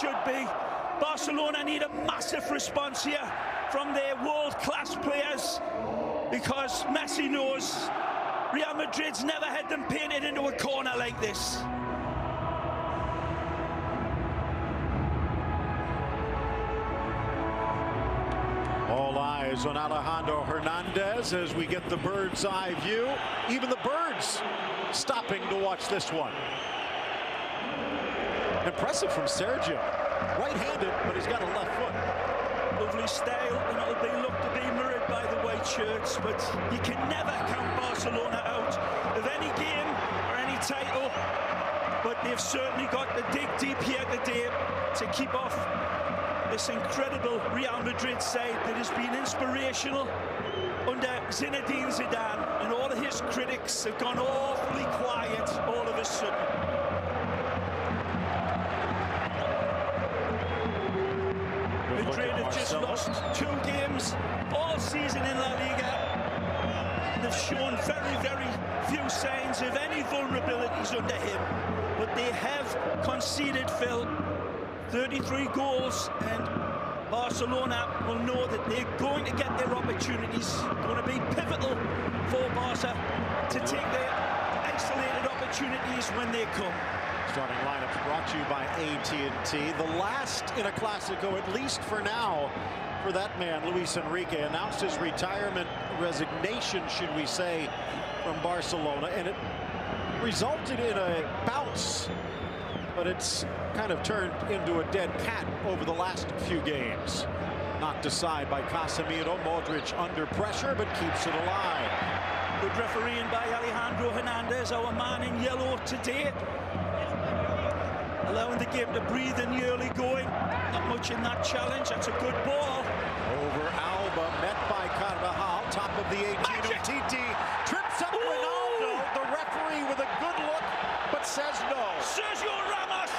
should be. Barcelona need a massive response here from their world-class players, because Messi knows Real Madrid's never had them painted into a corner like this. All eyes on Alejandro Hernandez as we get the bird's eye view. Even the birds stopping to watch this one. Impressive from Sergio. Right-handed, but he's got a left foot. Lovely style, and it'll be looked to be mirrored by the white shirts, but you can never count Barcelona out of any game or any title. But they've certainly got to dig deep here today to keep off this incredible Real Madrid side that has been inspirational under Zinedine Zidane, and all of his critics have gone awfully quiet all of a sudden. Madrid have just lost 2 games all season in La Liga, and they've shown very, very few signs of any vulnerabilities under him. But they have conceded, Phil, 33 goals, and Barcelona will know that they're going to get their opportunities. Going to be pivotal for Barca to take their isolated opportunities when they come. Starting lineups brought to you by AT&T. The last in a Clásico, at least for now, for that man. Luis Enrique announced his retirement, resignation, should we say, from Barcelona, and it resulted in a bounce, but it's kind of turned into a dead cat over the last few games. Knocked aside by Casemiro. Modric under pressure, but keeps it alive. Good refereeing by Alejandro Hernandez, our man in yellow today, allowing the game to breathe in the early going. Not much in that challenge. That's a good ball. Over Alba, met by Carvajal, top of the 18. Titi trips up Ronaldo. The referee with a good look, but says no. Sergio Ramos,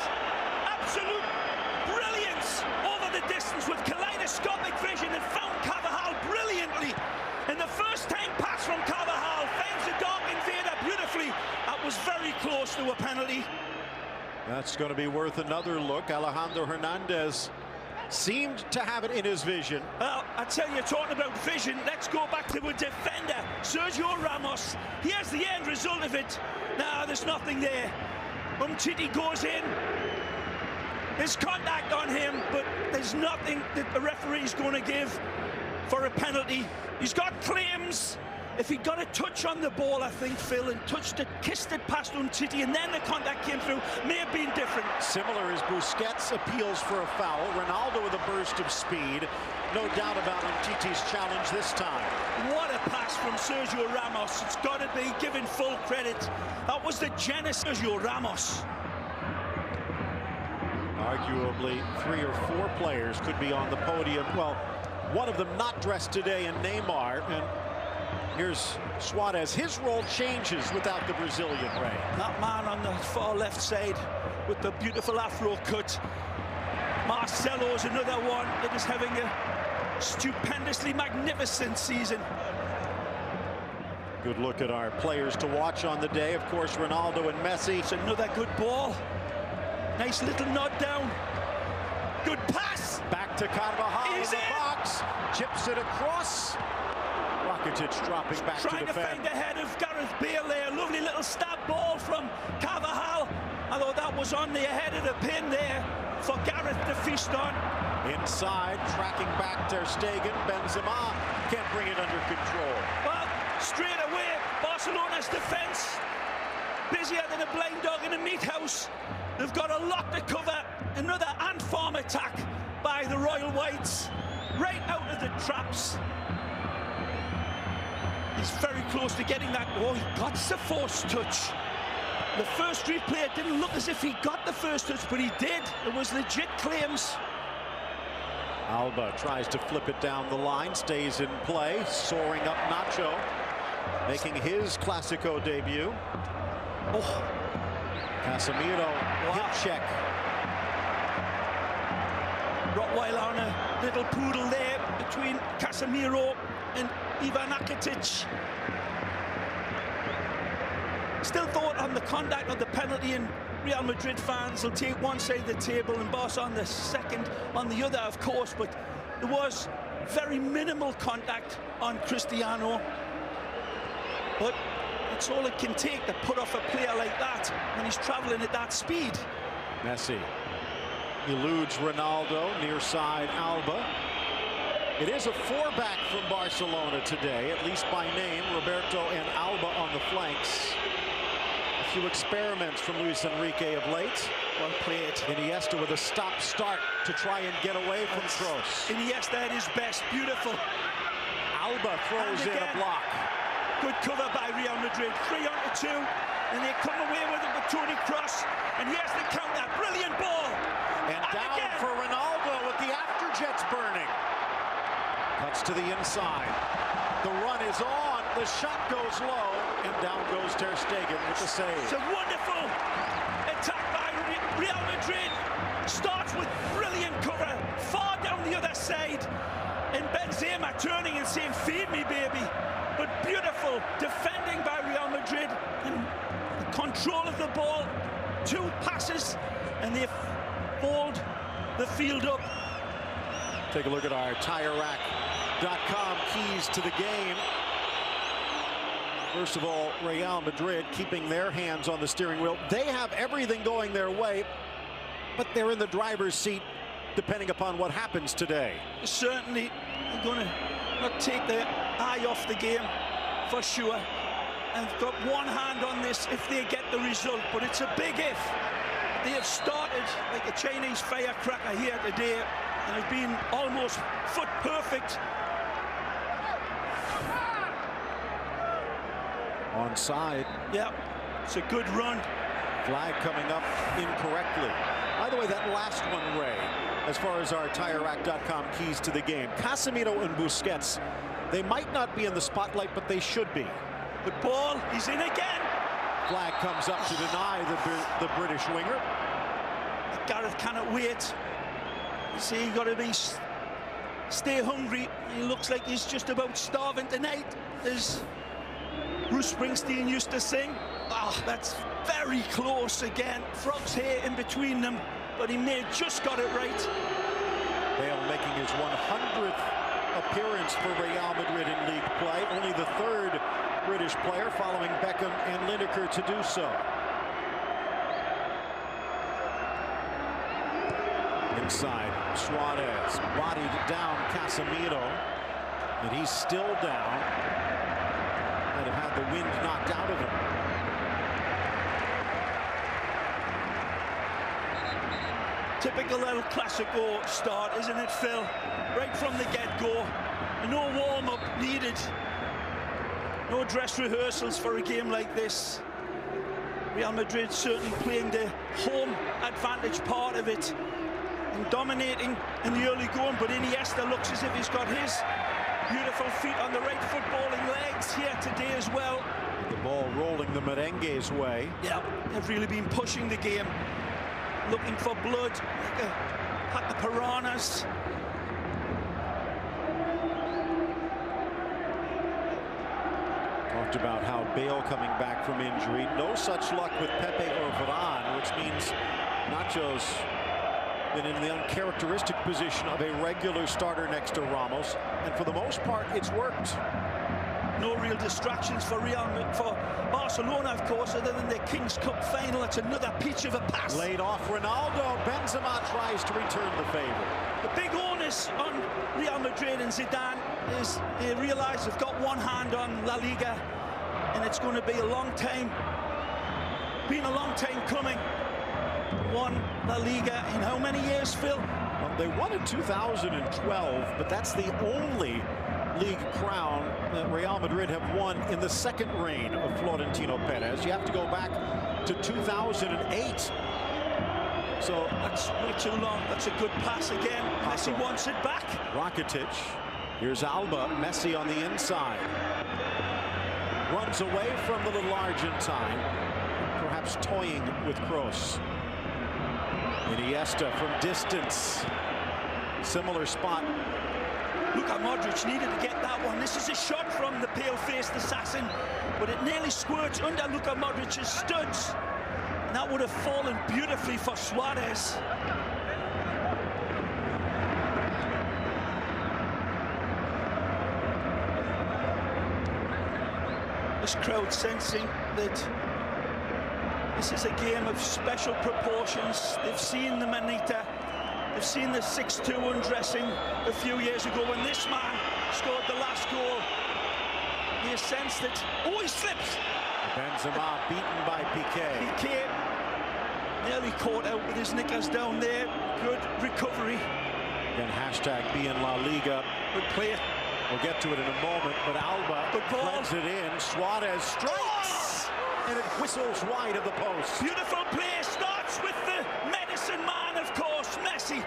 absolute brilliance over the distance with kaleidoscopic vision, and found Carvajal brilliantly. And the first time pass from Carvajal finds the dark invader beautifully. That was very close to a penalty. That's going to be worth another look. Alejandro Hernandez seemed to have it in his vision. Well, I tell you, talking about vision, let's go back to a defender, Sergio Ramos. Here's the end result of it. Now, there's nothing there. Titi goes in. There's contact on him, but there's nothing that the referee's going to give for a penalty. He's got claims. If he got a touch on the ball, I think, Phil, and touched it, kissed it past Titi, and then the contact came through, may have been different. Similar as Busquets appeals for a foul. Ronaldo with a burst of speed. No doubt about Titi's challenge this time. What a pass from Sergio Ramos. It's got to be given full credit. That was the genesis of Sergio Ramos. Arguably 3 or 4 players could be on the podium. Well, one of them not dressed today in Neymar, and here's Suarez. His role changes without the Brazilian Ray. That man on the far left side with the beautiful afro cut. Marcelo's another one that is having a stupendously magnificent season. Good look at our players to watch on the day. Of course, Ronaldo and Messi. It's another good ball. Nice little nod down. Good pass. Back to Carvajal in the box. Chips it across. Rakitic dropping back to defend. Trying to find the head of Gareth Bale there. Lovely little stab ball from Carvajal. I thought that was on the head of the pin there for Gareth to feast on. Inside, tracking back Ter Stegen. Benzema can't bring it under control. Well, straight away, Barcelona's defense busier than a blind dog in a meat house. They've got a lot to cover. Another ant farm attack by the Royal Whites. Right out of the traps. He's very close to getting that. Oh, he got the forced touch. The first replay didn't look as if he got the first touch, but he did. It was legit claims. Alba tries to flip it down the line, stays in play, soaring up Nacho, making his Clásico debut. Oh, Casemiro, hip check. Rottweiler on a little poodle there between Casemiro and Ivan Rakitic. Still thought on the contact of the penalty, and Real Madrid fans will take one side of the table and Barca on the second, on the other, of course, but there was very minimal contact on Cristiano. But it's all it can take to put off a player like that when he's traveling at that speed. Messi eludes Ronaldo, near side Alba. It is a four-back from Barcelona today, at least by name. Roberto and Alba on the flanks. A few experiments from Luis Enrique of late. Well played. Iniesta with a stop-start to try and get away from Kroos. Iniesta at his best, beautiful. Alba throws in a block. Good cover by Real Madrid, 3-on-2, and they come away with it with Toni Kroos, and here's the counter, brilliant ball. And down again for Ronaldo with the afterjets burning. Cuts to the inside. The run is on, the shot goes low, and down goes Ter Stegen with the save. It's a wonderful attack by Real Madrid. Starts with brilliant cover, far down the other side, and Benzema turning and saying, feed me, baby. But beautiful defending by Real Madrid and the control of the ball. 2 passes and they've fold the field up. Take a look at our TireRack.com keys to the game. First of all, Real Madrid keeping their hands on the steering wheel. They have everything going their way, but they're in the driver's seat depending upon what happens today. Certainly, they're going to not take their eye off the game for sure, and got one hand on this if they get the result, but it's a big if. They have started like a Chinese firecracker here today and have been almost foot perfect. Onside. Yeah, it's a good run. Flag coming up incorrectly. By the way, that last one, Ray, as far as our TireRack.com keys to the game, Casemiro and Busquets, they might not be in the spotlight, but they should be. Good ball, he's in again. Flag comes up to deny the British winger. Gareth cannot wait. You see, you got to stay hungry. He looks like he's just about starving tonight, as Bruce Springsteen used to sing. Oh, that's very close again. Frog's hair in between them, but he may have just got it right. Bale making his 100th appearance for Real Madrid in league play. Only the 3rd British player, following Beckham and Lineker, to do so. Inside, Suarez bodied down Casemiro, and he's still down. Might have had the wind knocked out of him. Typical El Clasico start, isn't it, Phil? Right from the get-go. No warm-up needed. No dress rehearsals for a game like this. Real Madrid certainly playing the home advantage part of it and dominating in the early going, but Iniesta looks as if he's got his beautiful feet on the right footballing legs here today as well. The ball rolling the merengue's way. Yeah, they've really been pushing the game, looking for blood, like a pack of piranhas. Talked about how Bale coming back from injury. No such luck with Pepe or Varane, which means Nacho's been in the uncharacteristic position of a regular starter next to Ramos, and for the most part it's worked. No real distractions for Barcelona, of course, other than the Kings Cup final. It's another peach of a pass. Laid off Ronaldo. Benzema tries to return the favor. The big onus on Real Madrid and Zidane is they realize they've got one hand on La Liga, and it's going to be a long time. Been a long time coming. Won La Liga in how many years, Phil? Well, they won in 2012, but that's the only league crown that Real Madrid have won in the second reign of Florentino Perez. You have to go back to 2008. So that's way too long. That's a good pass again. Messi wants it back. Rakitic. Here's Alba. Messi on the inside. Runs away from the little Argentine. Perhaps toying with Kroos. Iniesta from distance. Similar spot. Luka Modric needed to get that one. This is a shot from the pale-faced assassin, but it nearly squirts under Luka Modric's studs. And that would have fallen beautifully for Suarez. This crowd sensing that this is a game of special proportions. They've seen the Manita, they've seen the 6-2 undressing a few years ago when this man scored the last goal. They sense that, oh, he slips. Benzema beaten by Piqué. Piqué nearly caught out with his knickers down there. Good recovery. Again, hashtag be in La Liga. Good play. We'll get to it in a moment, but Alba threads it in. Suarez strikes, and it whistles wide of the post. Beautiful play. Starts with the medicine man, of course, Messi.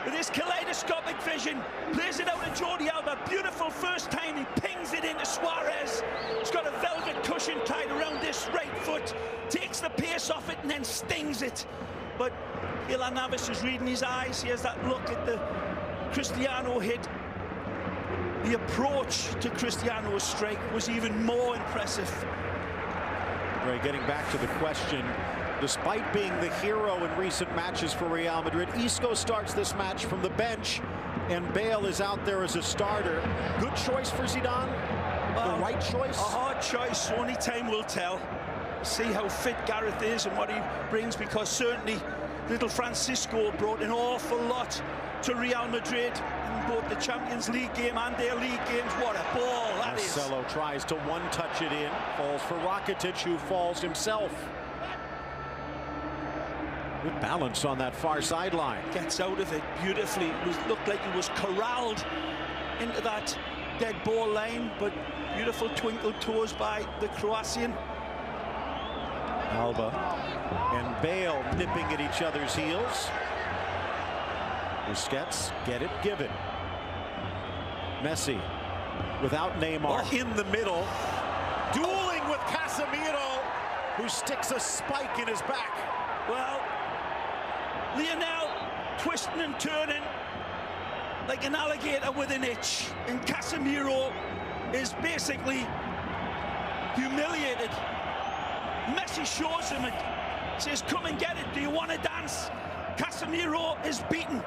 With his kaleidoscopic vision, plays it out to Jordi Alba. Beautiful first time, he pings it into Suarez. He's got a velvet cushion tied around this right foot, takes the pace off it and then stings it. But Keylor Navas is reading his eyes. He has that look at the Cristiano hit. The approach to Cristiano's strike was even more impressive. Right, getting back to the question, despite being the hero in recent matches for Real Madrid, Isco starts this match from the bench, and Bale is out there as a starter. Good choice for Zidane? The right choice? A hard choice, only time will tell. See how fit Gareth is and what he brings, because certainly little Francisco brought an awful lot to Real Madrid in both the Champions League game and their league games. What a ball that is. Marcelo tries to one-touch it in, falls for Rakitic, who falls himself. Good balance on that far sideline. Gets out of it beautifully. It looked like he was corralled into that dead ball line, but beautiful twinkle toes by the Croatian. Alba and Bale nipping at each other's heels. Busquets, get it, give it. Messi without Neymar in the middle, dueling with Casemiro, who sticks a spike in his back. Well, Lionel twisting and turning like an alligator with an itch, and Casemiro is basically humiliated. Messi shows him it, says, come and get it, do you want to dance? Casemiro is beaten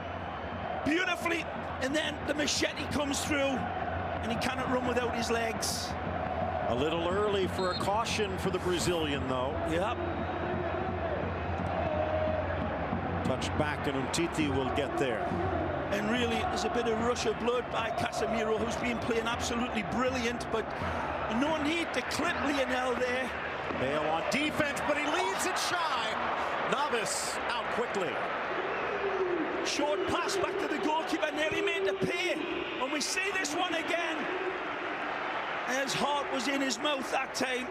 beautifully, and then the machete comes through, and he cannot run without his legs. A little early for a caution for the Brazilian, though. Yep. Touched back, and Umtiti will get there. And really, there's a bit of rush of blood by Casemiro, who's been playing absolutely brilliant, but no need to clip Lionel there. Bale on defense, but he leaves it shy. Navas out quickly. Short pass back to the goalkeeper, nearly made the pay. When we see this one again, his heart was in his mouth that time.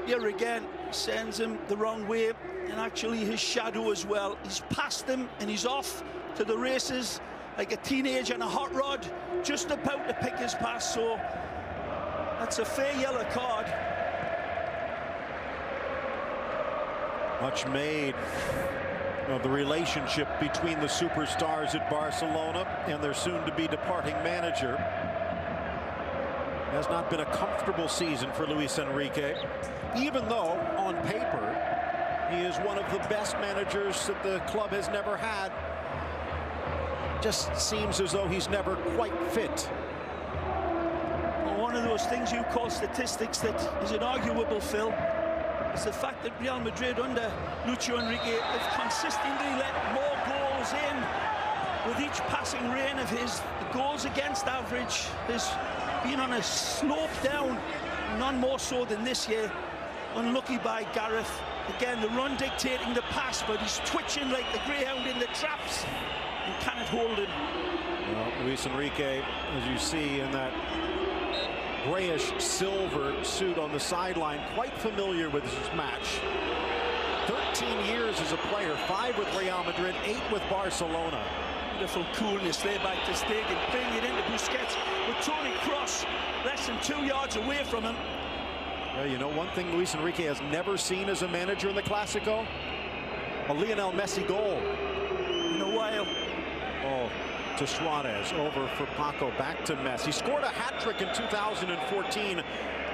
Here again, sends him the wrong way, and actually his shadow as well. He's past him and he's off to the races like a teenager on a hot rod, just about to pick his pass. So that's a fair yellow card. Much made of the relationship between the superstars at Barcelona and their soon-to-be departing manager. Has not been a comfortable season for Luis Enrique, even though on paper he is one of the best managers that the club has never had. Just seems as though he's never quite fit. One of those things you call statistics that is inarguable, Phil, is the fact that Real Madrid under Lucho Enrique have consistently let more goals in with each passing reign of his. The goals against average has been on a slope down, none more so than this year. Unlucky by Gareth. Again, the run dictating the pass, but he's twitching like the greyhound in the traps and cannot hold him. Well, Luis Enrique, as you see in that grayish silver suit on the sideline, quite familiar with this match. 13 years as a player, 5 with Real Madrid, 8 with Barcelona. Beautiful coolness there by Ter Stegen, playing it into Busquets with Toni Kroos less than 2 yards away from him. Well, you know, one thing Luis Enrique has never seen as a manager in the Clásico? A Lionel Messi goal. In a while. Oh, to Suarez, over for Paco, back to Messi. He scored a hat-trick in 2014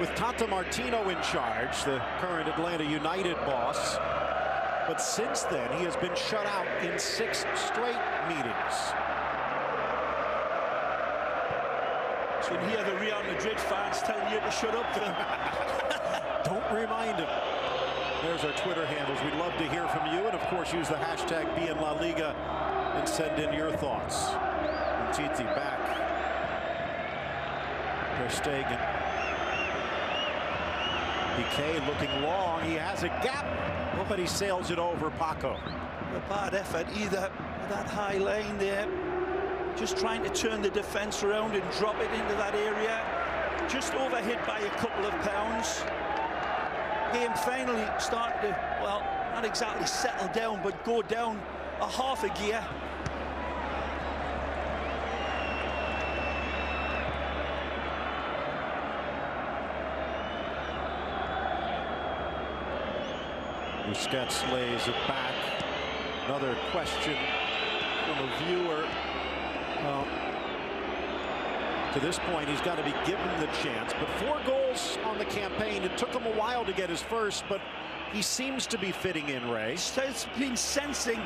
with Tata Martino in charge, the current Atlanta United boss. But since then, he has been shut out in 6 straight meetings. So you hear the Real Madrid fans telling you to shut up, Phil. Don't remind him. There's our Twitter handles. We'd love to hear from you. And, of course, use the hashtag #BeInLaLiga and send in your thoughts. Titi back. Ter Stegen. Piqué looking long. He has a gap, but he sails it over Paco. A bad effort either. That high line there. Just trying to turn the defence around and drop it into that area. Just overhit by a couple of pounds. Game finally starting to, well, not exactly settle down, but go down a half a gear. Busquets lays it back. Another question from a viewer. Well, to this point, he's got to be given the chance. But 4 goals on the campaign. It took him a while to get his first, but he seems to be fitting in, Ray. He's been sensing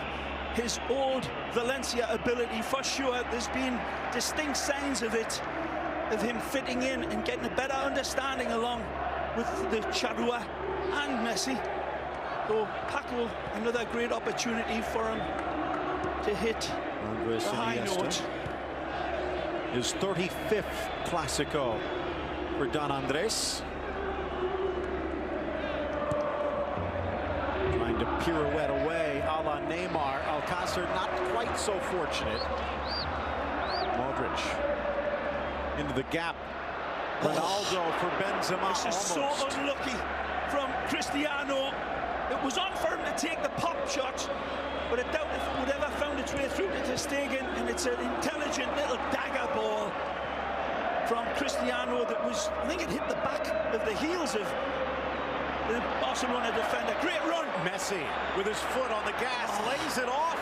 his old Valencia ability for sure. There's been distinct signs of it, of him fitting in and getting a better understanding along with the Charrua and Messi. So Paco, another great opportunity for him to hit Andres the high note. His 35th Clásico for Don Andres. Trying to pirouette away a la Neymar. Alcácer not quite so fortunate. Modric into the gap. Ronaldo for Benzema. This is so unlucky from Cristiano. It was on for him to take the pop shot, but I doubt if it would ever found its way through to Ter Stegen, and it's an intelligent little dagger ball from Cristiano that was, I think it hit the back of the heels of the Barcelona defender. Great run. Messi with his foot on the gas, lays it off.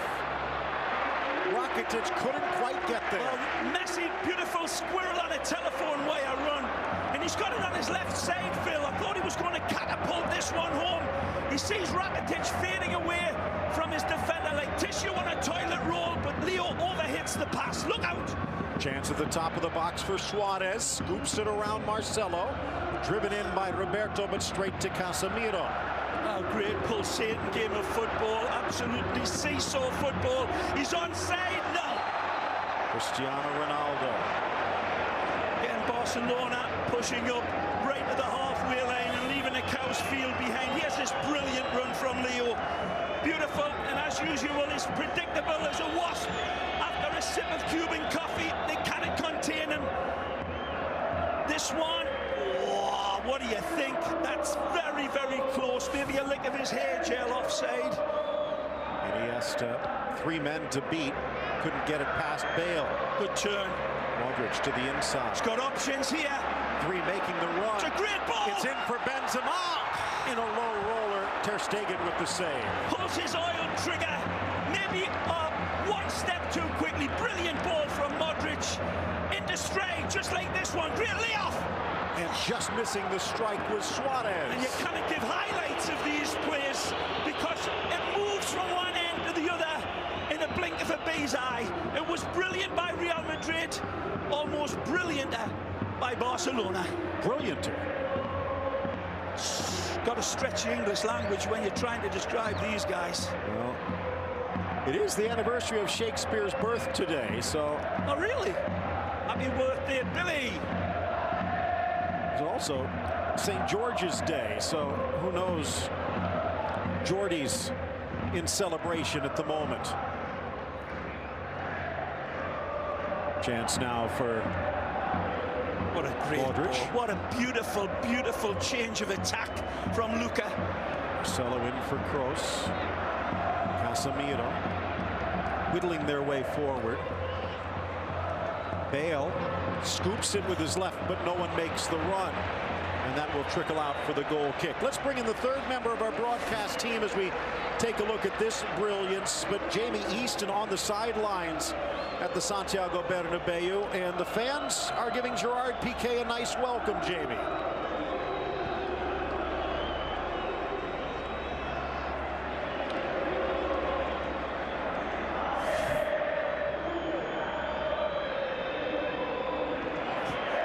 Rakitic couldn't quite get there. Well, Messi, beautiful squirrel on a telephone wire run, and he's got it on his left side, Phil. I thought he was going to catapult this one home. He sees Rakitic fading away from his defender like tissue on a toilet roll, but Leo overhits the pass. Look out! Chance at the top of the box for Suarez. Scoops it around Marcelo. Driven in by Roberto, but straight to Casemiro. A great pulsating game of football. Absolutely seesaw football. He's onside now. Cristiano Ronaldo. Again, Barcelona pushing up right to the halfway line and leaving the cows field behind. Here's this brilliant run from Leo. Beautiful, and as usual, is predictable as a wasp. After a sip of Cuban coffee, they cannot contain him. This one, oh, what do you think? That's very, very close. Maybe a lick of his hair gel offside. Iniesta, 3 men to beat. Couldn't get it past Bale. Good turn. Modric to the inside. He's got options here. 3 making the run. It's a great ball. It's in for Benzema. In a low roller, Ter Stegen with the save. Pulls his oil trigger. Maybe one step too quickly. Brilliant ball from Modric. Into straight, just like this one. Great layoff. And just missing the strike was Suarez. And you cannot give highlights of these plays because it moves from one end to the other in a blink of a bee's eye. It was brilliant by Real Madrid. Almost brillianter by Barcelona. Brillianter. Got to stretch the English language when you're trying to describe these guys. Well, it is the anniversary of Shakespeare's birth today, so... Oh, really? Happy birthday, Billy! It's also St. George's Day, so who knows? Jordy's in celebration at the moment. Chance now for what a great Modric. Ball. What a beautiful, beautiful change of attack from Luka. Marcelo in for Kroos. Casemiro whittling their way forward. Bale scoops it with his left, but no one makes the run. And that will trickle out for the goal kick. Let's bring in the third member of our broadcast team as we take a look at this brilliance. But Jamie Easton on the sidelines at the Santiago Bernabeu. And the fans are giving Gerard Piqué a nice welcome, Jamie.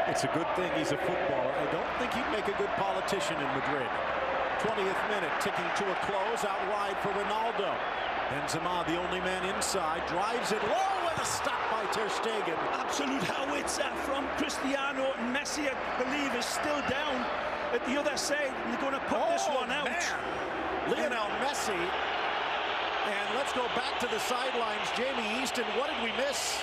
It's a good thing he's a footballer. I don't think he'd make a good politician in Madrid. 20th minute, ticking to a close, out wide for Ronaldo. Benzema, the only man inside, drives it low and a stop by Ter Stegen. Absolute howitzer from Cristiano, and Messi, I believe, is still down at the other side, and they're going to put this one out. Man. Lionel Messi. And let's go back to the sidelines. Jamie Easton, what did we miss?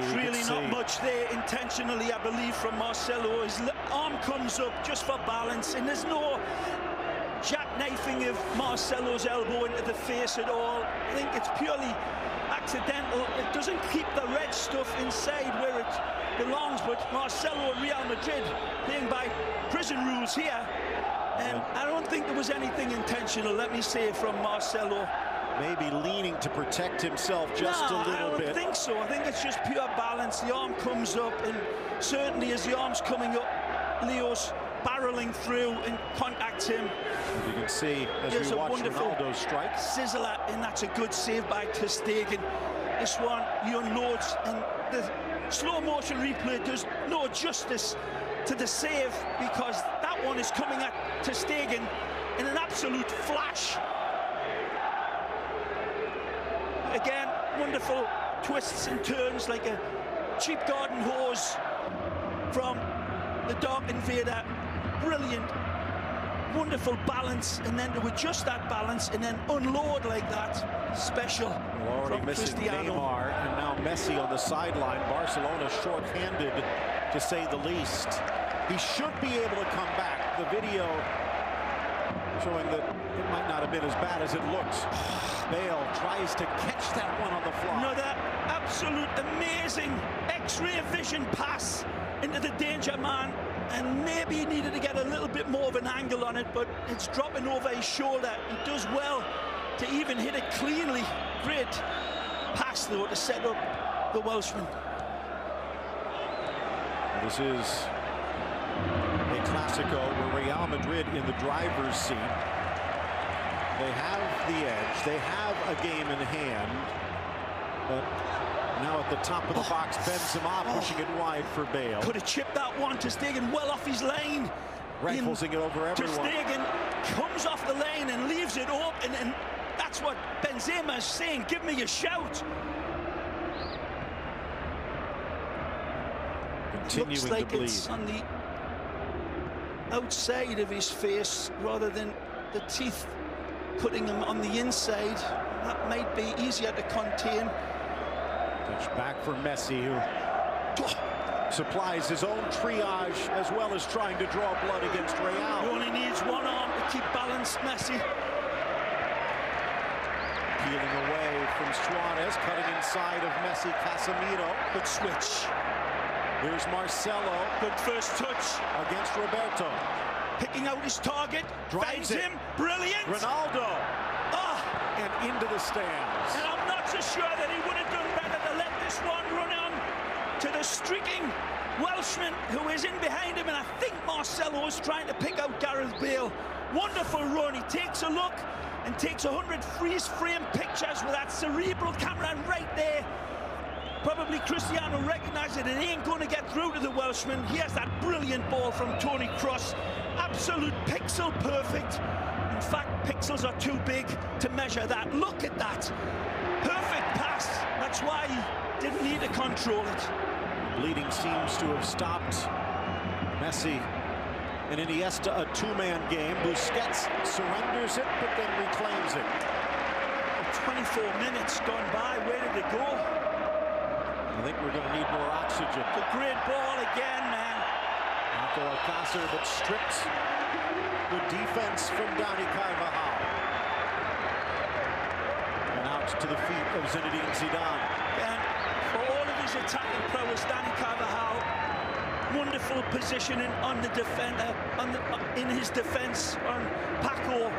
It's really not much there intentionally, I believe, from Marcelo. His arm comes up just for balance, and there's no jackknifing of Marcelo's elbow into the face at all. I think it's purely accidental. It doesn't keep the red stuff inside where it belongs, but Marcelo and Real Madrid playing by prison rules here, and I don't think there was anything intentional, let me say, from Marcelo. Maybe leaning to protect himself just a little bit. I don't think so. I think it's just pure balance. The arm comes up, and certainly as the arm's coming up, Leo's barreling through and contacts him. You can see as we watch Ronaldo strike. Sizzler, and that's a good save by Ter Stegen. This one, he unloads, and the slow motion replay does no justice to the save, because that one is coming at Ter Stegen in an absolute flash. Again, wonderful twists and turns like a cheap garden hose from the Dark Invader. Brilliant, wonderful balance, and then to adjust that balance and then unload like that. Special. We're already missing Cristiano. Neymar, and now Messi on the sideline. Barcelona short-handed, to say the least. He should be able to come back. The video showing that it might not have been as bad as it looks. Bale tries to catch that one on the fly. Another absolute amazing X-ray vision pass into the danger man, and maybe he needed to get a little bit more of an angle on it, but it's dropping over his shoulder. He does well to even hit it cleanly. Great pass, though, to set up the Welshman. This is a Clasico where Real Madrid in the driver's seat. They have the edge. They have a game in hand. But now at the top of the box, Benzema pushing it wide for Bale. Could have chipped that one. Ter Stegen well off his lane. Riflesing it over everyone. Ter Stegen comes off the lane and leaves it open, and that's what Benzema is saying. Give me a shout. Continuing Looks like to bleed. it's on the outside of his face rather than the teeth putting him on the inside. That might be easier to contain. Touch back for Messi, who supplies his own triage as well as trying to draw blood against Real. He only needs one arm to keep balanced, Messi. Peeling away from Suarez, cutting inside of Messi. Casemiro. Good switch. Here's Marcelo. Good first touch. Against Roberto. Picking out his target. Drives him. Brilliant. Ronaldo. And into the stands. And I'm not so sure that he would have done better to let this one run on to the streaking Welshman who is in behind him. And I think Marcelo is trying to pick out Gareth Bale. Wonderful run. He takes a look and takes 100 freeze frame pictures with that cerebral camera right there. Probably Cristiano recognized that it ain't going to get through to the Welshman. Here's that brilliant ball from Toni Kroos. Absolute pixel perfect. In fact, pixels are too big to measure that. Look at that. Perfect pass. That's why he didn't need to control it. Bleeding seems to have stopped. Messi and Iniesta, a two-man game. Busquets surrenders it, but then reclaims it. 24 minutes gone by. Where did it go? I think we're going to need more oxygen. The great ball again, man. Marco Alcácer, but stripped. Good defense from Dani Carvajal. And out to the feet of Zinedine Zidane. And for all of his attacking prowess, Dani Carvajal, wonderful positioning on the defender, in his defense on Paco.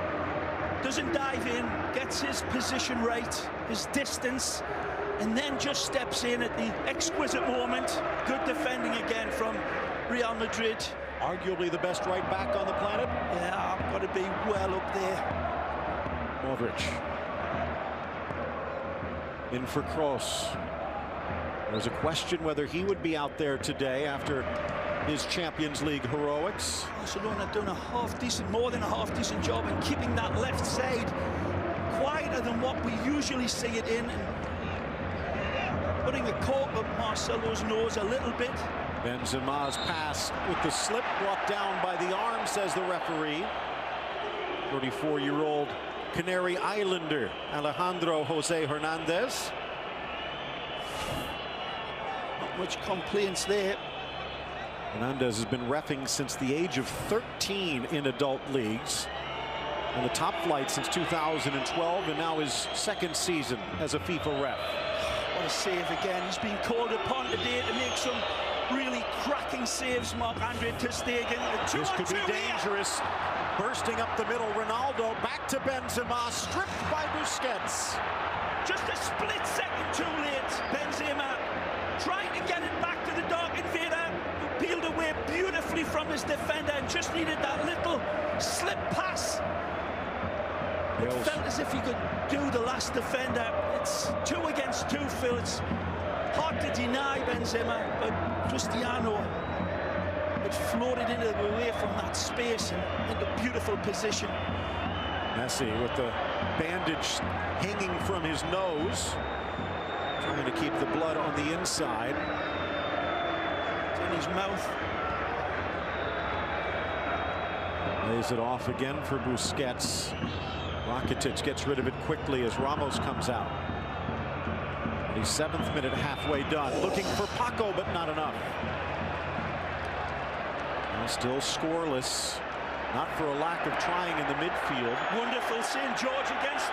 Doesn't dive in, gets his position right, his distance, and then just steps in at the exquisite moment. Good defending again from Real Madrid. Arguably the best right back on the planet. Yeah, I've got to be well up there. Modric. In for Kroos. There's a question whether he would be out there today after his Champions League heroics. Barcelona have done more than a half-decent job in keeping that left side quieter than what we usually see it in, and putting a cork up Marcelo's nose a little bit. Benzema's pass with the slip brought down by the arm, says the referee. 34-year-old Canary Islander Alejandro Jose Hernandez. Not much complaints there. Hernandez has been reffing since the age of 13 in adult leagues, and the top flight since 2012, and now his second season as a FIFA ref. What a save again. He's been called upon today to make some really cracking saves, Marc-Andre ter Stegen. This could be dangerous. Bursting up the middle, Ronaldo back to Benzema, stripped by Busquets. Just a split second too late. Benzema trying to get it back to the dark invader, who peeled away beautifully from his defender and just needed that little slip pass. It felt as if he could do the last defender. It's 2 against 2, Phil. It's hard to deny Benzema, but Cristiano had floated away from that space and into beautiful position. Messi with the bandage hanging from his nose, trying to keep the blood on the inside. It's in his mouth. Lays it off again for Busquets. Rakitic gets rid of it quickly as Ramos comes out. The 7th minute, halfway done. Looking for Paco, but not enough. And still scoreless. Not for a lack of trying in the midfield. Wonderful St. George against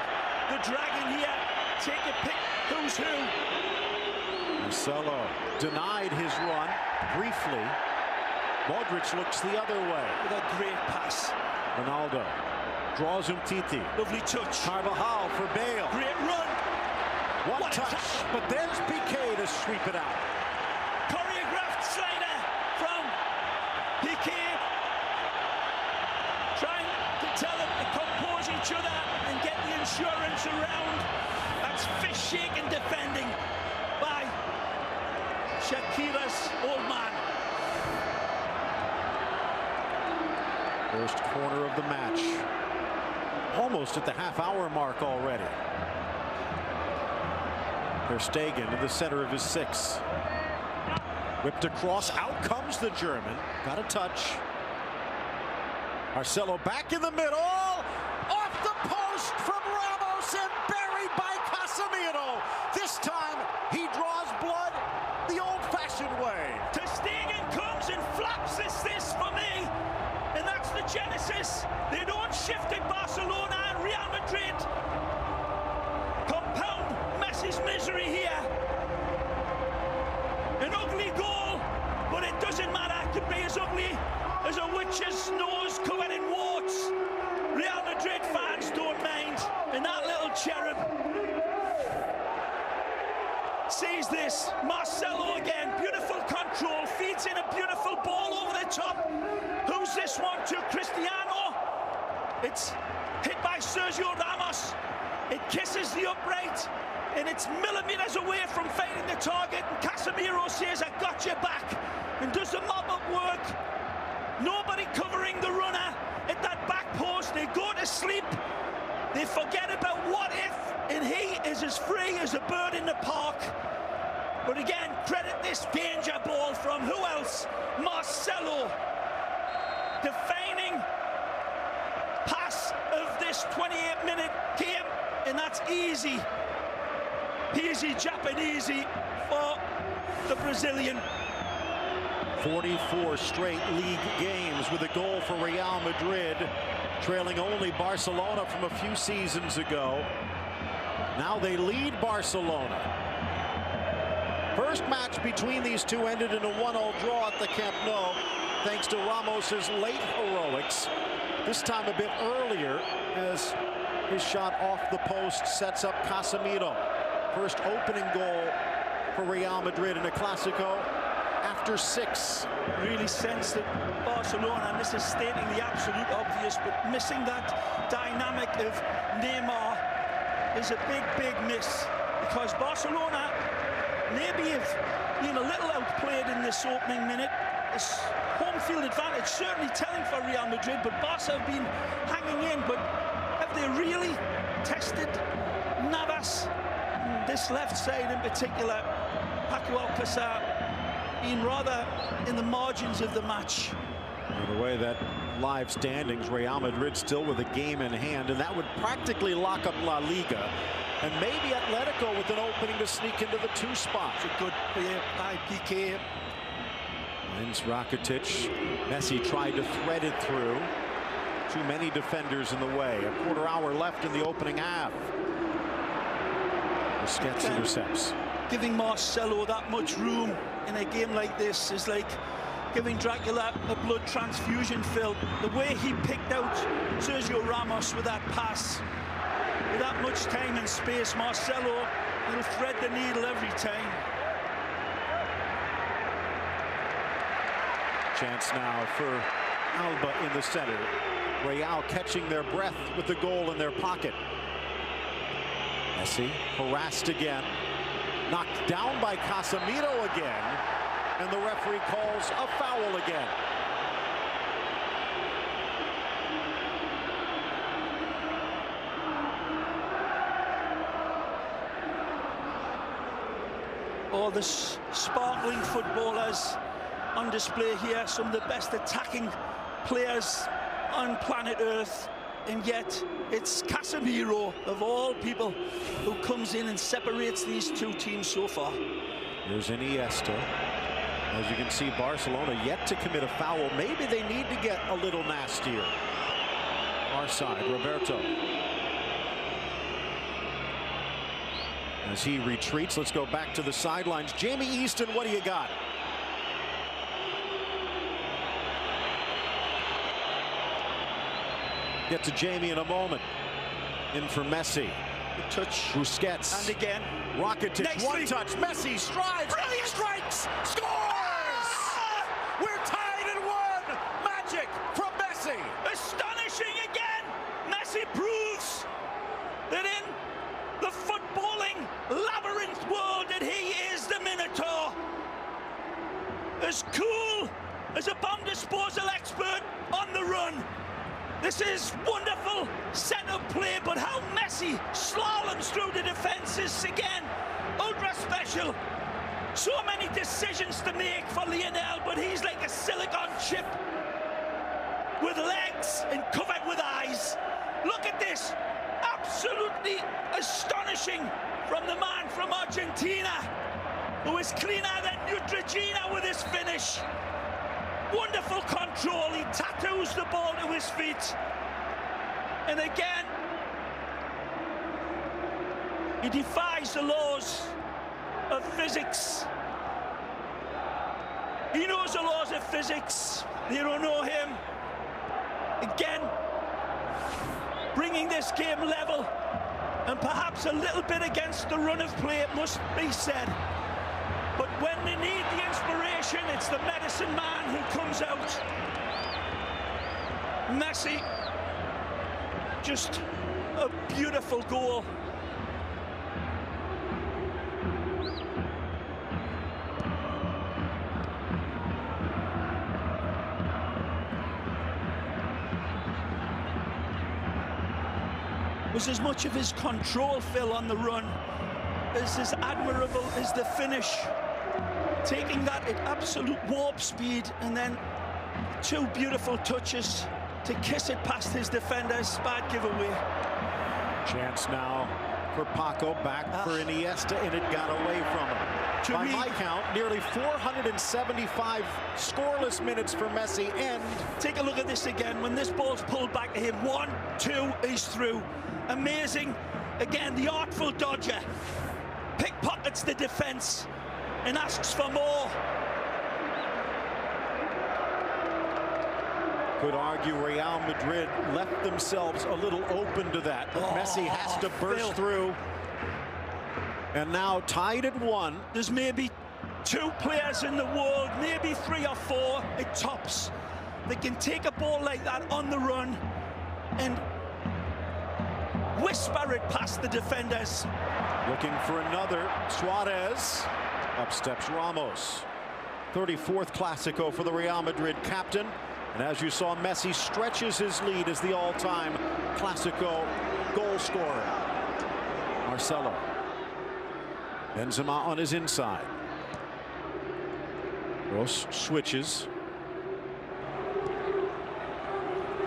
the Dragon here. Take a pick. Who's who? Marcelo denied his run briefly. Modric looks the other way. With a great pass. Ronaldo draws Umtiti. Lovely touch. Carvajal for Bale. Great run. One touch, but there's Piqué to sweep it out. Choreographed slider from Piqué. Trying to tell them to compose each other and get the insurance around. That's fish-shaking defending by Shakira's old man. First corner of the match. Almost at the half-hour mark already. Ter Stegen in the center of his 6. Whipped across, out comes the German. Got a touch. Marcelo back in the middle. Off the post from Ramos and buried by Casemiro. This time he draws blood the old-fashioned way. Ter Stegen comes and flaps this for me. And that's the genesis. They don't shift at Barcelona and Real Madrid. Compound Messi's misery here. An ugly goal, but it doesn't matter. It could be as ugly as a witch's nose covered in warts. Real Madrid fans don't mind. And that little cherub sees this. Marcelo again, beautiful control, feeds in a beautiful ball over the top. Who's this one to? Cristiano. It's hit by Sergio Ramos. It kisses the upright, and it's millimeters away from finding the target. And Casemiro says, "I got your back," and does the mop-up work. Nobody covering the runner at that back post. They go to sleep. They forget about what if, and he is as free as a bird in the park. But again, credit this danger ball from who else? Marcelo. Defining pass of this 28-minute game, and that's easy. Easy Japanese for the Brazilian. 44 straight league games with a goal for Real Madrid, trailing only Barcelona from a few seasons ago. Now they lead Barcelona. First match between these two ended in a 1-1 draw at the Camp Nou, thanks to Ramos's late heroics. This time a bit earlier, as his shot off the post sets up Casemiro. First opening goal for Real Madrid in a Clásico after 6. Really sense that Barcelona, and this is stating the absolute obvious, but missing that dynamic of Neymar is a big miss, because Barcelona maybe have been a little outplayed in this opening minute. This home field advantage certainly telling for Real Madrid, but Barca have been hanging in. But have they really tested Navas? This left side in particular, Paco Alcácer, being rather in the margins of the match. The way that live standings, Real Madrid still with a game in hand, and that would practically lock up La Liga. And maybe Atletico with an opening to sneak into the 2 spot. It's a good play by Piqué. Wins Rakitic. Messi tried to thread it through. Too many defenders in the way. A quarter hour left in the opening half. Busquets intercepts. Giving Marcelo that much room in a game like this is like giving Dracula a blood transfusion, Phil. The way he picked out Sergio Ramos with that pass, with that much time and space, Marcelo will thread the needle every time. Chance now for Alba in the center. Real catching their breath with the goal in their pocket. Messi harassed again. Knocked down by Casemiro again. And the referee calls a foul again. All the sparkling footballers on display here, some of the best attacking players on planet Earth, and yet it's Casemiro, of all people, who comes in and separates these two teams so far. Here's Iniesta. As you can see, Barcelona yet to commit a foul. Maybe they need to get a little nastier. Our side, Roberto. As he retreats, let's go back to the sidelines. Jamie Easton, what do you got? Get to Jamie in a moment. In for Messi. The touch. Busquets. And again. Rakitic. Nicely. One touch. Messi strides. Brilliant. Strikes. Scores! We're tied at 1. Magic from Messi. Astonishing again. Messi proves that in the footballing labyrinth world that he is the Minotaur. As cool as a bomb disposal expert on the run. This is wonderful set-up play, but how Messi slaloms through the defenses again. Ultra special. So many decisions to make for Lionel, but he's like a silicon chip with legs and covered with eyes. Look at this. Absolutely astonishing from the man from Argentina, who is cleaner than Neutrogena with his finish. Wonderful control. He tattoos the ball to his feet. And again, he defies the laws of physics. He knows the laws of physics. They don't know him. Again, bringing this game level, and perhaps a little bit against the run of play, it must be said. But when they need the inspiration, it's the medicine man who comes out. Messi, just a beautiful goal. Was as much of his control, Phil, on the run as admirable as the finish. Taking that at absolute warp speed, and then 2 beautiful touches to kiss it past his defenders. Bad giveaway. Chance now for Paco, back for Iniesta, and it got away from him. By my count, nearly 475 scoreless minutes for Messi. And take a look at this again. When this ball's pulled back to him, 1, 2, he's through. Amazing. Again, the artful dodger pickpockets the defense and asks for more. Could argue Real Madrid left themselves a little open to that. But Messi has to burst through. And now tied at 1. There's maybe 2 players in the world, maybe 3 or 4 at tops, that can take a ball like that on the run and whisper it past the defenders. Looking for another. Suarez. Up steps Ramos. 34th Clásico for the Real Madrid captain. And as you saw, Messi stretches his lead as the all-time Clásico goal scorer. Marcelo. Benzema on his inside. Ross switches.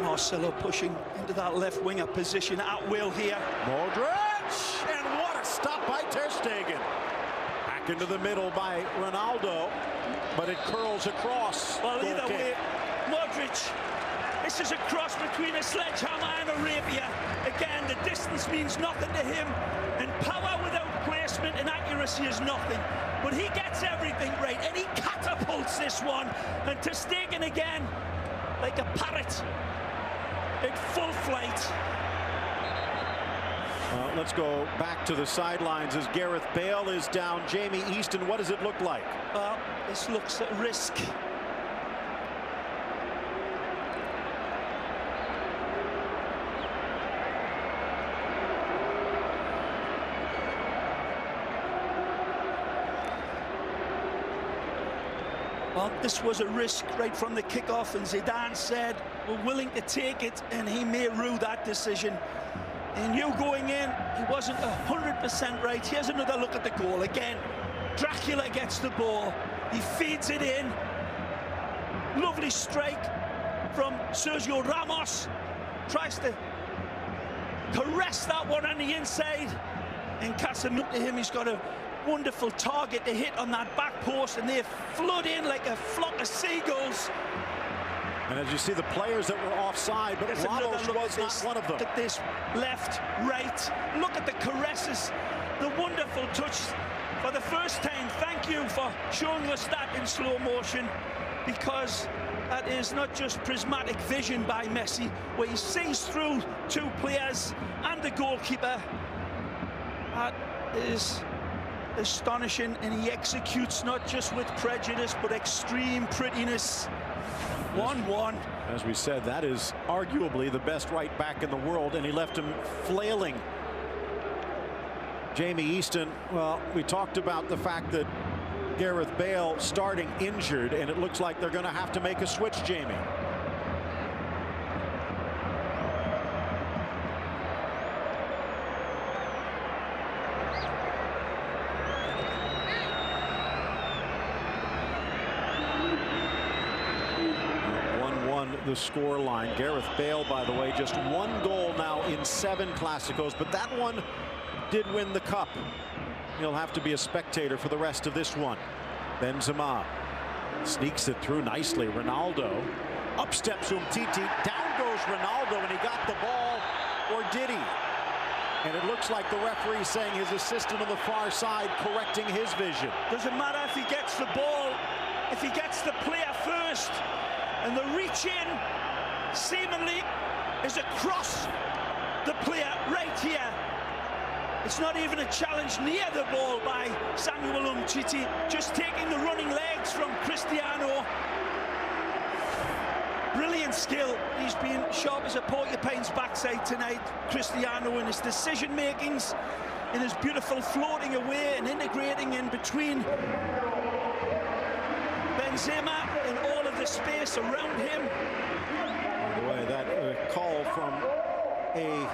Marcelo pushing into that left winger position at will here. Modric! And what a stop by Ter Stegen. Back into the middle by Ronaldo, but it curls across. Well, either way, Modric, this is a cross between a sledgehammer and a rapier. Again, the distance means nothing to him, and power without placement and accuracy is nothing. But he gets everything right, and he catapults this one. And Ter Stegen again, like a parrot, in full flight. Let's go back to the sidelines as Gareth Bale is down. Jamie Easton, what does it look like? Well, this looks at risk. Well, this was a risk right from the kickoff, and Zidane said we're willing to take it, and he may rue that decision. And you going in, he wasn't 100% right. Here's another look at the goal. Again, Dracula gets the ball. He feeds it in. Lovely strike from Sergio Ramos. Tries to caress that one on the inside. And Casemiro, to him, he's got a wonderful target to hit on that back post, and they flood in like a flock of seagulls. And as you see, the players that were offside, but Ramos was not one of them. Look at this, left, right. Look at the caresses, the wonderful touch. For the first time, thank you for showing us that in slow motion, because that is not just prismatic vision by Messi, where he sees through 2 players and the goalkeeper. That is astonishing, and he executes not just with prejudice, but extreme prettiness. 1-1. As we said, that is arguably the best right back in the world, and he left him flailing. Jamie Easton, well, we talked about the fact that Gareth Bale starting injured, and it looks like they're going to have to make a switch, Jamie. The score line. Gareth Bale, by the way, just 1 goal now in 7 Clásicos, but that one did win the cup. He'll have to be a spectator for the rest of this one. Benzema sneaks it through nicely. Ronaldo up steps Umtiti, down goes Ronaldo, and he got the ball, or did he? And it looks like the referee saying his assistant on the far side correcting his vision. Doesn't matter if he gets the ball, if he gets the player first. And the reach in seemingly is across the player right here. It's not even a challenge near the ball by Samuel Umtiti, just taking the running legs from Cristiano. Brilliant skill. He's been sharp as a porcupine's backside tonight, Cristiano, in his decision makings, in his beautiful floating away and integrating in between Benzema and all of the space around him. By the way, that call from a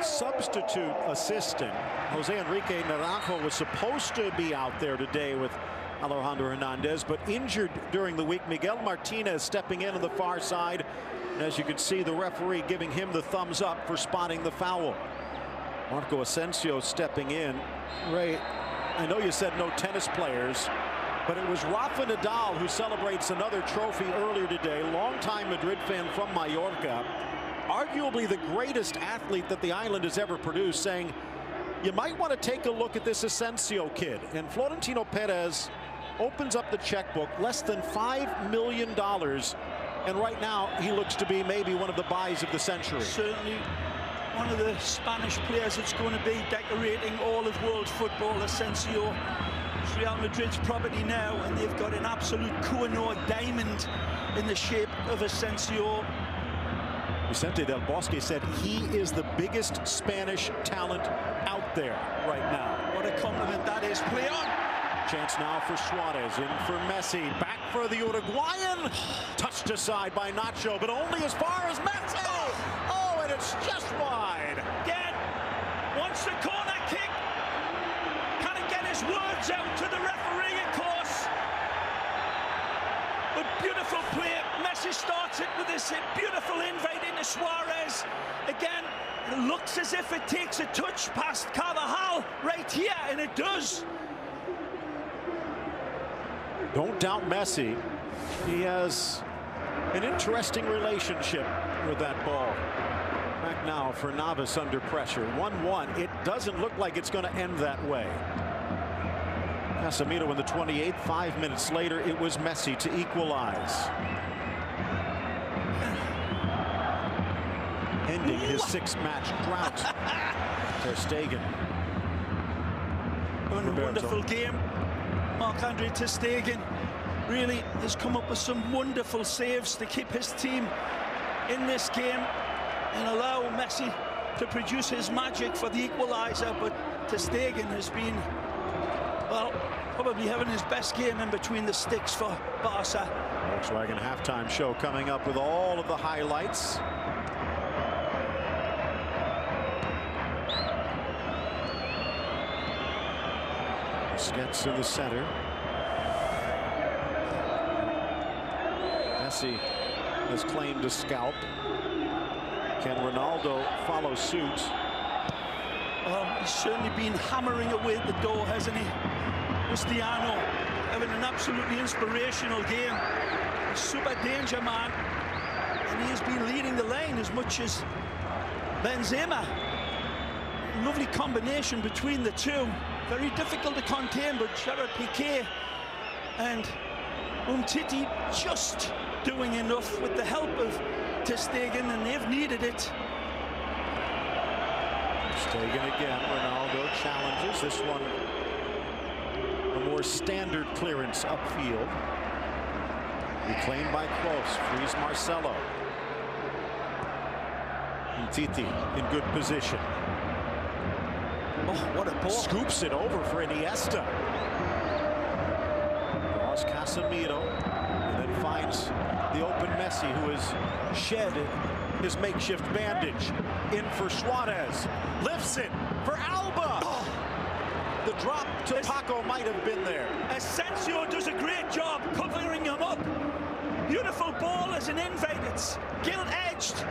substitute assistant. Jose Enrique Naranjo was supposed to be out there today with Alejandro Hernandez, but injured during the week. Miguel Martinez stepping in on the far side. And as you can see, the referee giving him the thumbs up for spotting the foul. Marco Asensio stepping in right I know you said no tennis players, but it was Rafa Nadal who celebrates another trophy earlier today. Longtime Madrid fan from Mallorca, arguably the greatest athlete that the island has ever produced, saying you might want to take a look at this Asensio kid. And Florentino Perez opens up the checkbook, less than $5 million. And right now he looks to be maybe one of the buys of the century. Certainly one of the Spanish players that's going to be decorating all of world football. Asensio, it's Real Madrid's property now, and they've got an absolute Koh-i-Noor diamond in the shape of Asensio. Vicente Del Bosque said he is the biggest Spanish talent out there right now. What a compliment that is. Play on. Chance now for Suarez, in for Messi, back for the Uruguayan. Touched aside by Nacho, but only as far as Messi. Oh, and it's just wide. Again, wants the corner kick. Can't get his words out to the referee, of course. But beautiful play. Messi starts it with this beautiful invite into Suarez. Again, it looks as if it takes a touch past Carvajal right here, and it does. Don't doubt Messi. He has an interesting relationship with that ball. Back now for Navas under pressure. 1-1. It doesn't look like it's going to end that way. Casemiro in the 28th. 5 minutes later, it was Messi to equalize. Ending his 6-match drought. Ter Stegen. Wonderful game. Marc-Andre Ter Stegen really has come up with some wonderful saves to keep his team in this game and allow Messi to produce his magic for the equaliser. But Ter Stegen has been, well, probably having his best game in between the sticks for Barca. Volkswagen halftime show coming up with all of the highlights. Busquets in the center. Messi has claimed a scalp. Can Ronaldo follow suit? Well, he's certainly been hammering away at the door, hasn't he? Cristiano having an absolutely inspirational game. A super danger man. And he has been leading the line as much as Benzema. Lovely combination between the two. Very difficult to contain, but Gerard Piqué and Umtiti just doing enough with the help of Ter Stegen, and they've needed it. Stegen again. Ronaldo challenges this one. A more standard clearance upfield. Reclaimed by Kroos. Frees Marcelo. Umtiti in good position. Oh, what a ball. Scoops it over for Iniesta. Draws Casemiro. And then finds the open Messi, who has shed his makeshift bandage. In for Suarez. Lifts it for Alba. Oh. The drop to Paco might have been there. Asensio does a great job covering him up. Beautiful ball as an invite. It's gilt-edged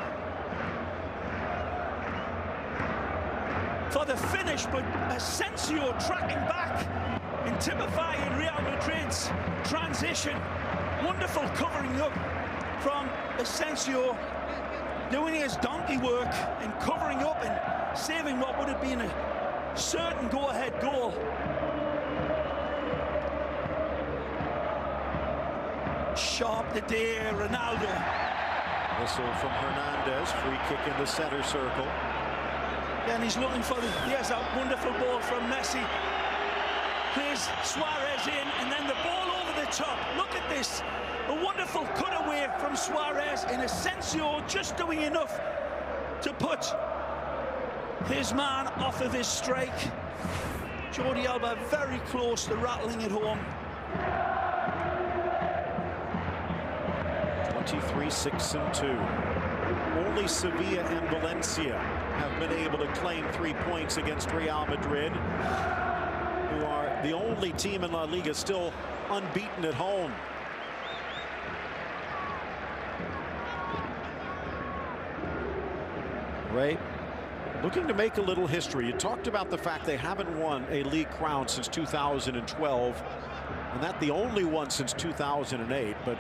for the finish, but Asensio tracking back and typifying Real Madrid's transition. Wonderful covering up from Asensio, doing his donkey work and covering up and saving what would have been a certain go-ahead goal. Sharp today, Ronaldo. Whistle from Hernandez. Free kick in the center circle. And he's looking for the, here's a wonderful ball from Messi. Plays Suarez in, and then the ball over the top. Look at this. A wonderful cutaway from Suarez, and Asensio just doing enough to put his man off of his strike. Jordi Alba very close to rattling it home. 23-6-2. Only Sevilla and Valencia have been able to claim 3 points against Real Madrid, who are the only team in La Liga still unbeaten at home. Right. Looking to make a little history. You talked about the fact they haven't won a league crown since 2012, and that the only one since 2008. But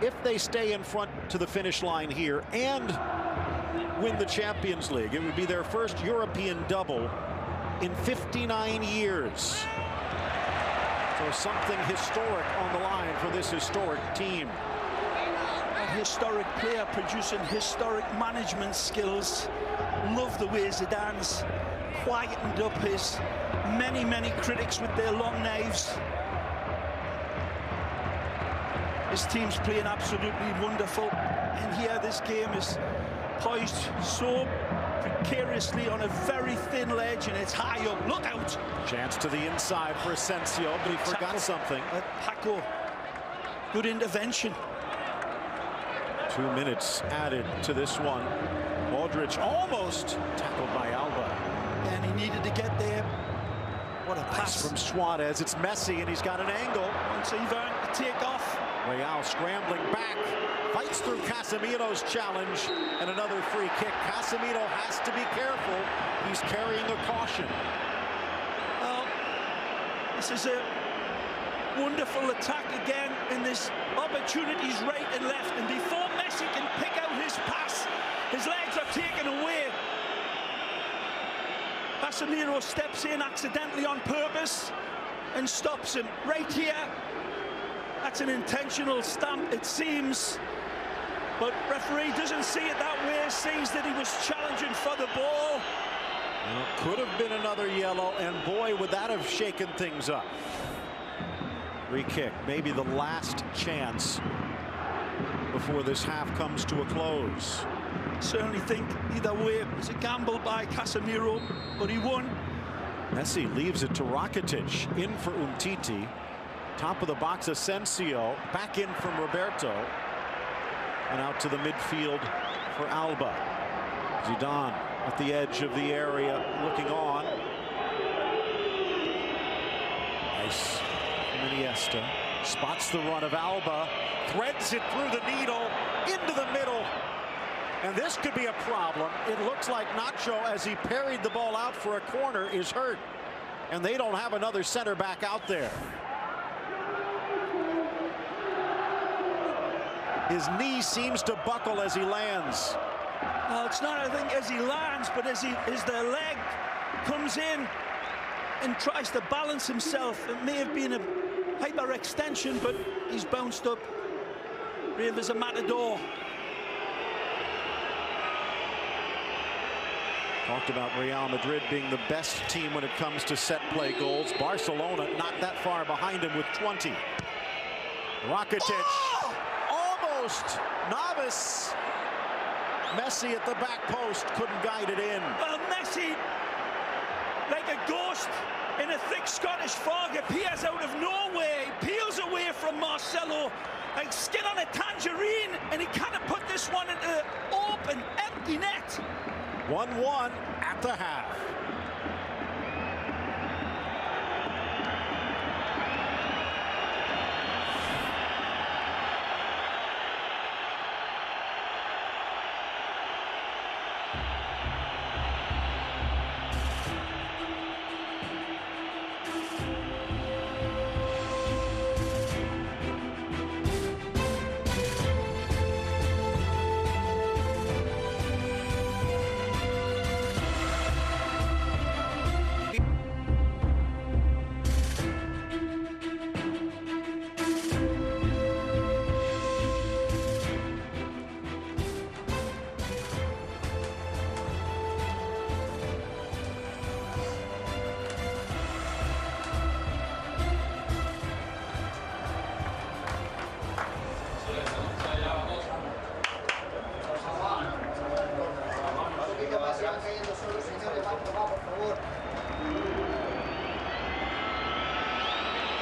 if they stay in front to the finish line here and win the Champions League, it would be their first European double in 59 years. So something historic on the line for this historic team. A historic player producing historic management skills. Love the way Zidane's quietened up his many critics with their long knives. His team's playing absolutely wonderful, and here this game is poised so precariously on a very thin ledge, and it's high up. Look out! Chance to the inside for Asensio, but he forgot something. Paco, good intervention. 2 minutes added to this one. Modric almost tackled by Alba. And he needed to get there. What a pass from Suarez. It's Messi, and he's got an angle. Wants Ivan to take off. Real scrambling back. Fights through Casemiro's challenge. And another free kick. Casemiro has to be careful. He's carrying a caution. Well, this is a wonderful attack again, and there's opportunities right and left. And before Messi can pick out his pass, his legs are taken away. Casemiro steps in accidentally on purpose and stops him right here. That's an intentional stamp, it seems. But referee doesn't see it that way, sees that he was challenging for the ball. Well, could have been another yellow, and boy, would that have shaken things up. Free kick, maybe the last chance before this half comes to a close. Certainly think either way it's a gamble by Casemiro, but he won. Messi leaves it to Rakitic, in for Umtiti. Top of the box, Asensio, back in from Roberto, and out to the midfield for Alba. Zidane at the edge of the area, looking on. Nice from Iniesta. Spots the run of Alba, threads it through the needle, into the middle. And this could be a problem. It looks like Nacho, as he parried the ball out for a corner, is hurt. And they don't have another center back out there. His knee seems to buckle as he lands. Well, it's not, I think, as he lands, but as the leg comes in and tries to balance himself. It may have been a hyperextension, but he's bounced up brave as a matador. Talked about Real Madrid being the best team when it comes to set play goals. Barcelona not that far behind him with 20. Rakitic. Oh! Almost. Navas. Messi at the back post couldn't guide it in. Well, Messi, like a ghost in a thick Scottish fog, appears out of nowhere. He peels away from Marcelo like skin on a tangerine, and he kind of put this one into the open, empty net. 1-1 at the half.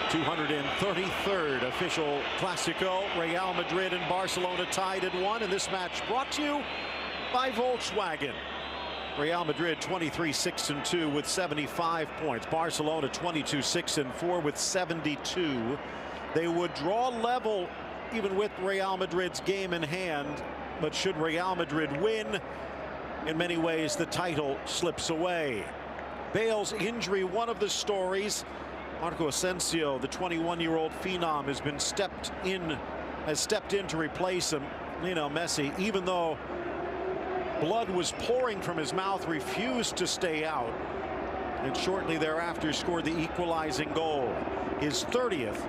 .233rd official Clásico. Real Madrid and Barcelona tied at 1, and this match brought to you by Volkswagen. Real Madrid 23-6-2 with 75 points. Barcelona 22-6-4 with 72. They would draw level even with Real Madrid's game in hand, but should Real Madrid win, in many ways, the title slips away. Bale's injury, one of the stories. Marco Asensio, the 21-year-old phenom, has stepped in to replace him. Lionel Messi, even though blood was pouring from his mouth, refused to stay out, and shortly thereafter scored the equalizing goal, his 30th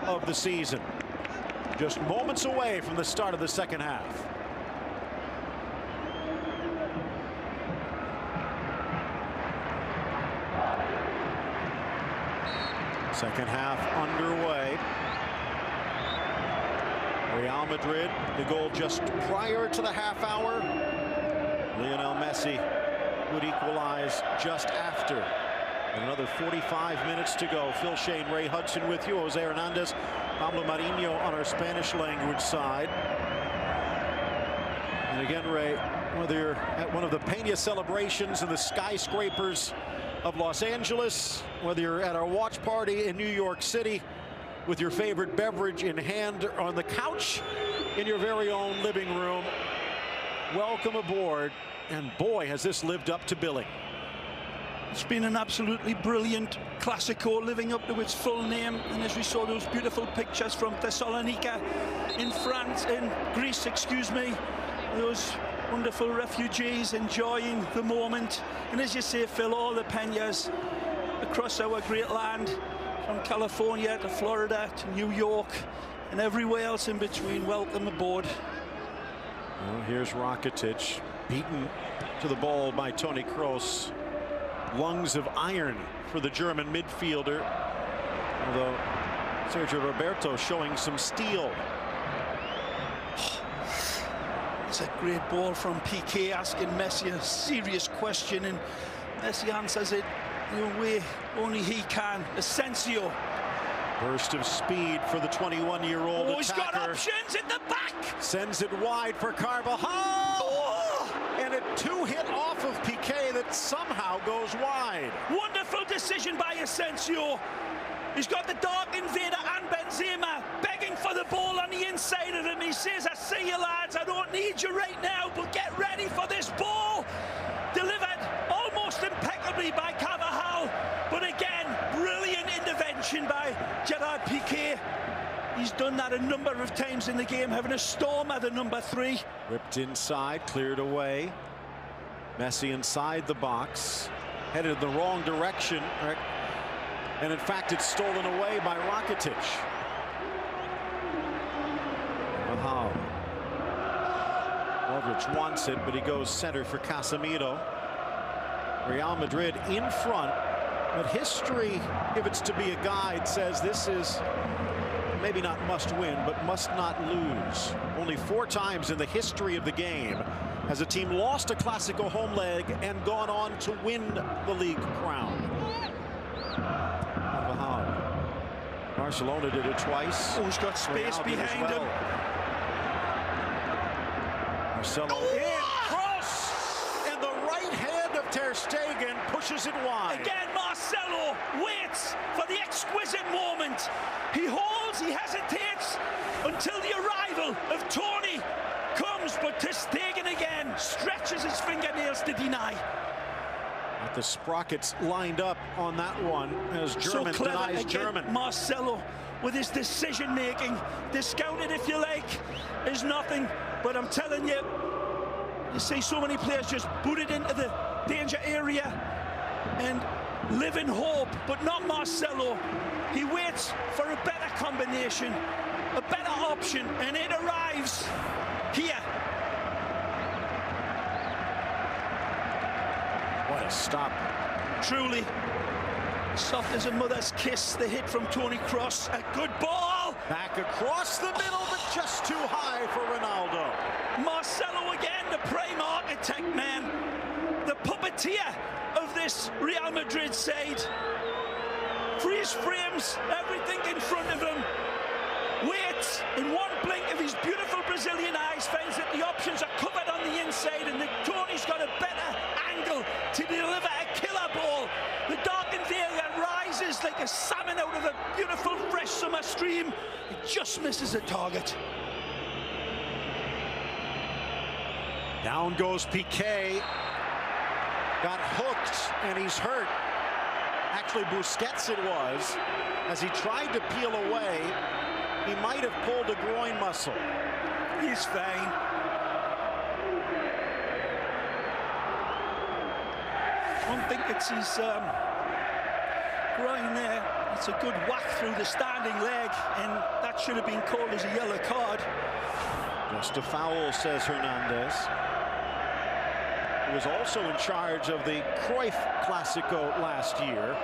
of the season, just moments away from the start of the second half. Second half underway. Real Madrid, the goal just prior to the half hour. Lionel Messi would equalize just after. And another 45 minutes to go. Phil Shane, Ray Hudson with you. Jose Hernandez, Pablo Marinho on our Spanish language side. And again, Ray, whether you're at one of the Peña celebrations in the skyscrapers of Los Angeles, whether you're at our watch party in New York City with your favorite beverage in hand or on the couch in your very own living room, welcome aboard. And boy, has this lived up to billing. It's been an absolutely brilliant Classico, living up to its full name. And as we saw those beautiful pictures from Thessalonica in France, in Greece, excuse me, those wonderful refugees enjoying the moment. And as you say, Phil, all the Peñas across our great land, from California to Florida to New York and everywhere else in between, welcome aboard. Well, here's Rakitic, beaten to the ball by Toni Kroos. Lungs of iron for the German midfielder, although Sergio Roberto showing some steel. It's a great ball from Piqué, asking Messi a serious question, and Messi answers it in a way only he can. Asensio. Burst of speed for the 21-year-old attacker. He's got options in the back. Sends it wide for Carvajal. Oh! And a two-hit off of Piqué that somehow goes wide. Wonderful decision by Asensio. He's got the dark invader and Benzema begging for the ball on the inside of him. He says, I see you lads, I don't need you right now, but get ready for this ball. Delivered almost impeccably by Carvajal, but again, brilliant intervention by Gerard Piqué. He's done that a number of times in the game, having a storm at the number 3. Ripped inside, cleared away. Messi inside the box, headed in the wrong direction. And in fact, it's stolen away by Rakitic. Carvajal. Modric wants it, but he goes center for Casemiro. Real Madrid in front, but history, if it's to be a guide, says this is maybe not must win, but must not lose. Only 4 times in the history of the game has a team lost a Classico home leg and gone on to win the league crown. Barcelona did it twice. Oh, he's got space behind him. Marcelo in, cross, and the right hand of Ter Stegen pushes it wide. Again, Marcelo waits for the exquisite moment. He holds, he hesitates until the arrival of Toni comes, but Ter Stegen again stretches his fingernails to deny. The sprockets lined up on that one as German so denies again, German. Marcelo with his decision making, discounted if you like, is nothing. But I'm telling you, you see so many players just booted into the danger area and live in hope, but not Marcelo. He waits for a better combination, a better option, and it arrives here. What a stop. Truly soft as a mother's kiss, the hit from Toni Kroos. A good ball. Back across the middle, but just too high for Ronaldo. Marcelo again, the prime architect, man. The puppeteer of this Real Madrid side. Freeze frames everything in front of him. Waits in one blink of his beautiful Brazilian eyes, finds that the options are covered on the inside, and Toni's got a better angle to deliver a killer ball. The dark invader rises like a salmon out of a beautiful fresh summer stream. It just misses the target. Down goes Piqué. Got hooked and he's hurt. Actually, Busquets it was. As he tried to peel away, he might have pulled a groin muscle. He's fine. I don't think it's his groin there. It's a good whack through the standing leg, and that should have been called as a yellow card. Just a foul, says Hernandez. He was also in charge of the Cruyff Clásico last year.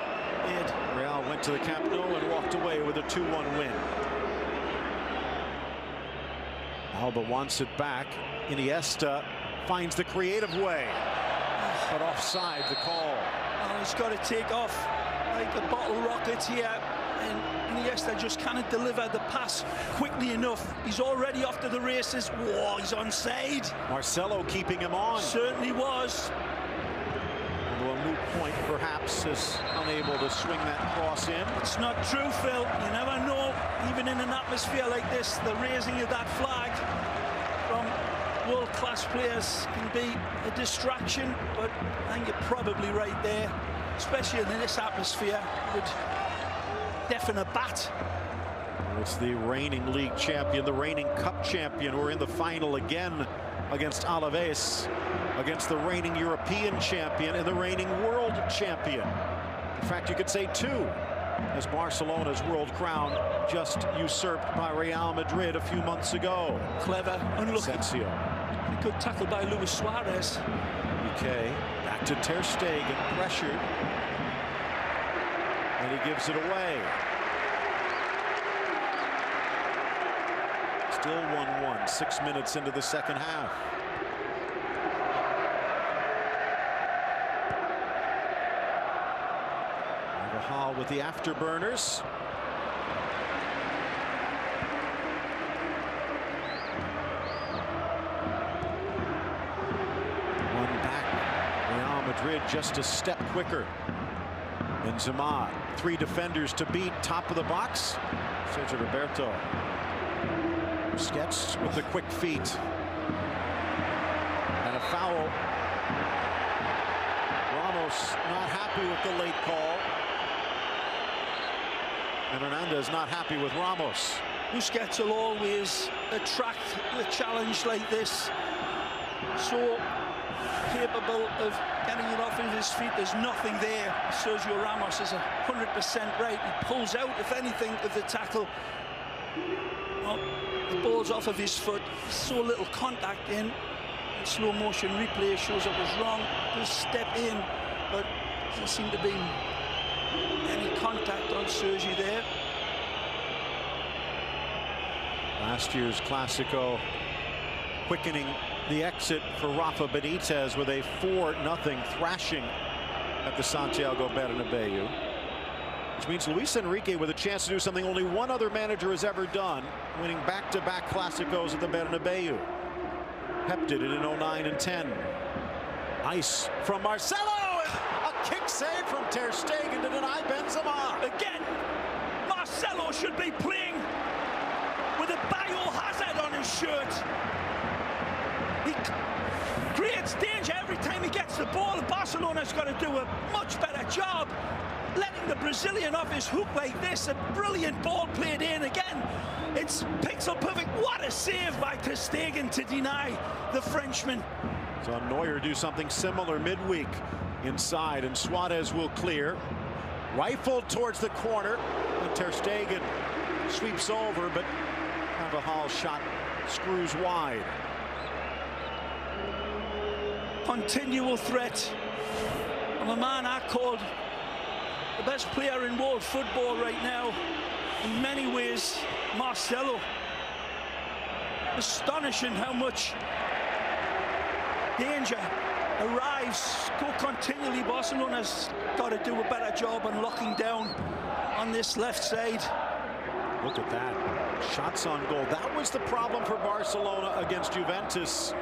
And Real went to the Camp Nou and walked away with a 2-1 win. Alba wants it back. Iniesta finds the creative way. But offside, the call. Oh, he's got to take off like a bottle rocket here. And Iniesta just cannot deliver the pass quickly enough. He's already off to the races. Whoa, he's onside. Marcelo keeping him on. Certainly was. Although a moot point perhaps is unable to swing that cross in. It's not true, Phil. You never know. Even in an atmosphere like this, the raising of that flag from world-class players can be a distraction. But I think you're probably right there, especially in this atmosphere. Would deafen a bat. It's the reigning league champion, the reigning cup champion. We're in the final again against Alaves, against the reigning European champion and the reigning world champion. In fact, you could say two, as Barcelona's world crown just usurped by Real Madrid a few months ago. Clever, unlucky. Asensio. A good tackle by Luis Suarez. Okay, back to Ter Stegen, pressured. And he gives it away. Still 1-1, 6 minutes into the second half. Hall with the afterburners. One back. Real Madrid just a step quicker. Benzema, 3 defenders to beat, top of the box. Sergio Roberto. Busquets with the quick feet. And a foul. Ramos not happy with the late call. And Hernandez not happy with Ramos. Busquets will always attract a challenge like this. So capable of getting it off of his feet. There's nothing there. Sergio Ramos is 100% right. He pulls out, if anything, of the tackle. Well, the ball's off of his foot. So little contact in. Slow motion replay shows it was wrong. Just step in, but doesn't seem to be any contact on Sergi there. Last year's Clásico quickening the exit for Rafa Benitez with a 4-0 thrashing at the Santiago Bernabeu. Which means Luis Enrique with a chance to do something only one other manager has ever done, winning back-to-back Clásicos at the Bernabeu. Pep did it in 09 and 10. Nice from Marcelo! A kick save from Ter Stegen to deny Benzema. Again, Marcelo should be playing with a biohazard on his shirt. He creates danger every time he gets the ball. Barcelona's got to do a much better job letting the Brazilian off his hook like this. A brilliant ball played in again. It's pixel perfect. What a save by Ter Stegen to deny the Frenchman. So Neuer do something similar midweek inside, and Suarez will clear. Rifled towards the corner, and Ter Stegen sweeps over, but Carvajal's shot screws wide. Continual threat from a man I called the best player in world football right now. In many ways, Marcelo. Astonishing how much danger arrives so continually. Barcelona's got to do a better job on locking down on this left side. Look at that. Shots on goal. That was the problem for Barcelona against Juventus.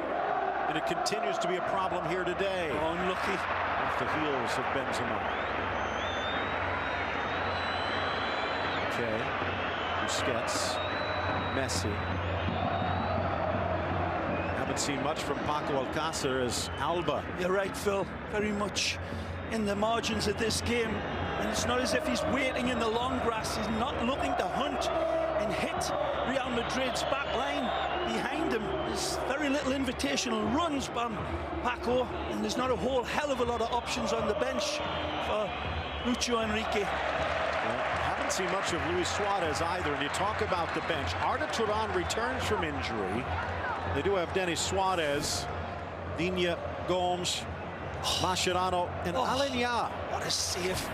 And it continues to be a problem here today. Oh, unlucky. Off the heels of Benzema. Okay. Busquets. Messi. Haven't Haven't seen much from Paco Alcácer as Alba. You're right, Phil. Very much in the margins of this game. And it's not as if he's waiting in the long grass. He's not looking to hunt and hit Real Madrid's back line behind him. There's very little invitational runs from Paco, and there's not a whole hell of a lot of options on the bench for Lucho Enrique. Haven't seen much of Luis Suarez either. And you talk about the bench. Arda Turan returns from injury. They do have Denis Suarez, Viña, Gomes, Mascherano, and Aleñá. What a save.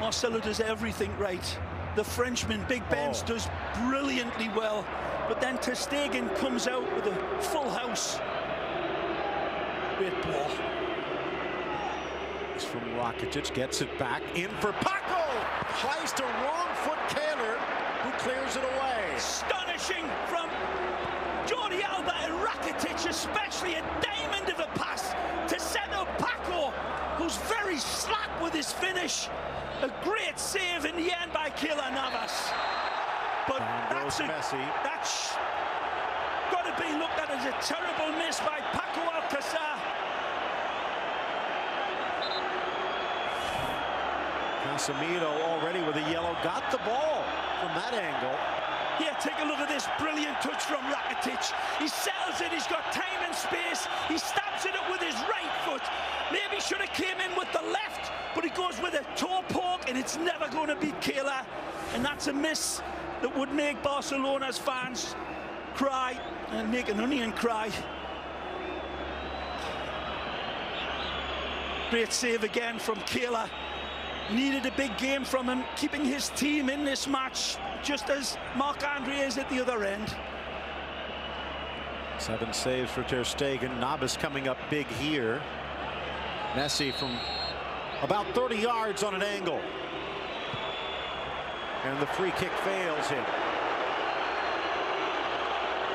Marcelo does everything right. The Frenchman, Big Benz, does brilliantly well. But then ter Stegen comes out with a full house. Great ball. It's from Rakitic, gets it back in for Paco. Tries to wrong foot Kaler, who clears it away. Astonishing from Jordi Alba and Rakitic, especially a diamond of a pass to set up Paco, who's very slack with his finish. A great save in the end by Keylor Navas. But that's got to be looked at as a terrible miss by Paco Alcácer. Casemiro already with a yellow, got the ball from that angle. Here, take a look at this brilliant touch from Rakitic. He settles it, he's got time and space. He stabs it up with his right foot. Maybe should have came in with the left, but he goes with a toe poke, and it's never going to beat Keylor. And that's a miss that would make Barcelona's fans cry and make an onion cry. Great save again from Keylor. Needed a big game from him, keeping his team in this match, just as Marc-Andre is at the other end. 7 saves for ter Stegen. Navas coming up big here. Messi from about 30 yards on an angle. And the free kick fails him.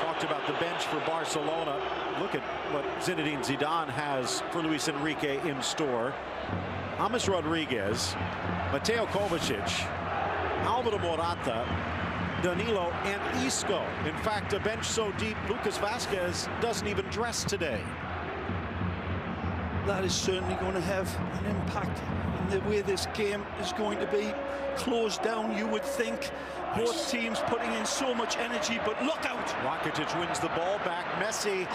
Talked about the bench for Barcelona. Look at what Zinedine Zidane has for Luis Enrique in store. James Rodriguez, Mateo Kovacic, Alvaro Morata, Danilo, and Isco. In fact, a bench so deep, Lucas Vázquez doesn't even dress today. That is certainly going to have an impact in the way this game is going to be closed down, you would think. Both teams putting in so much energy, but look out. Rakitic wins the ball back. Messi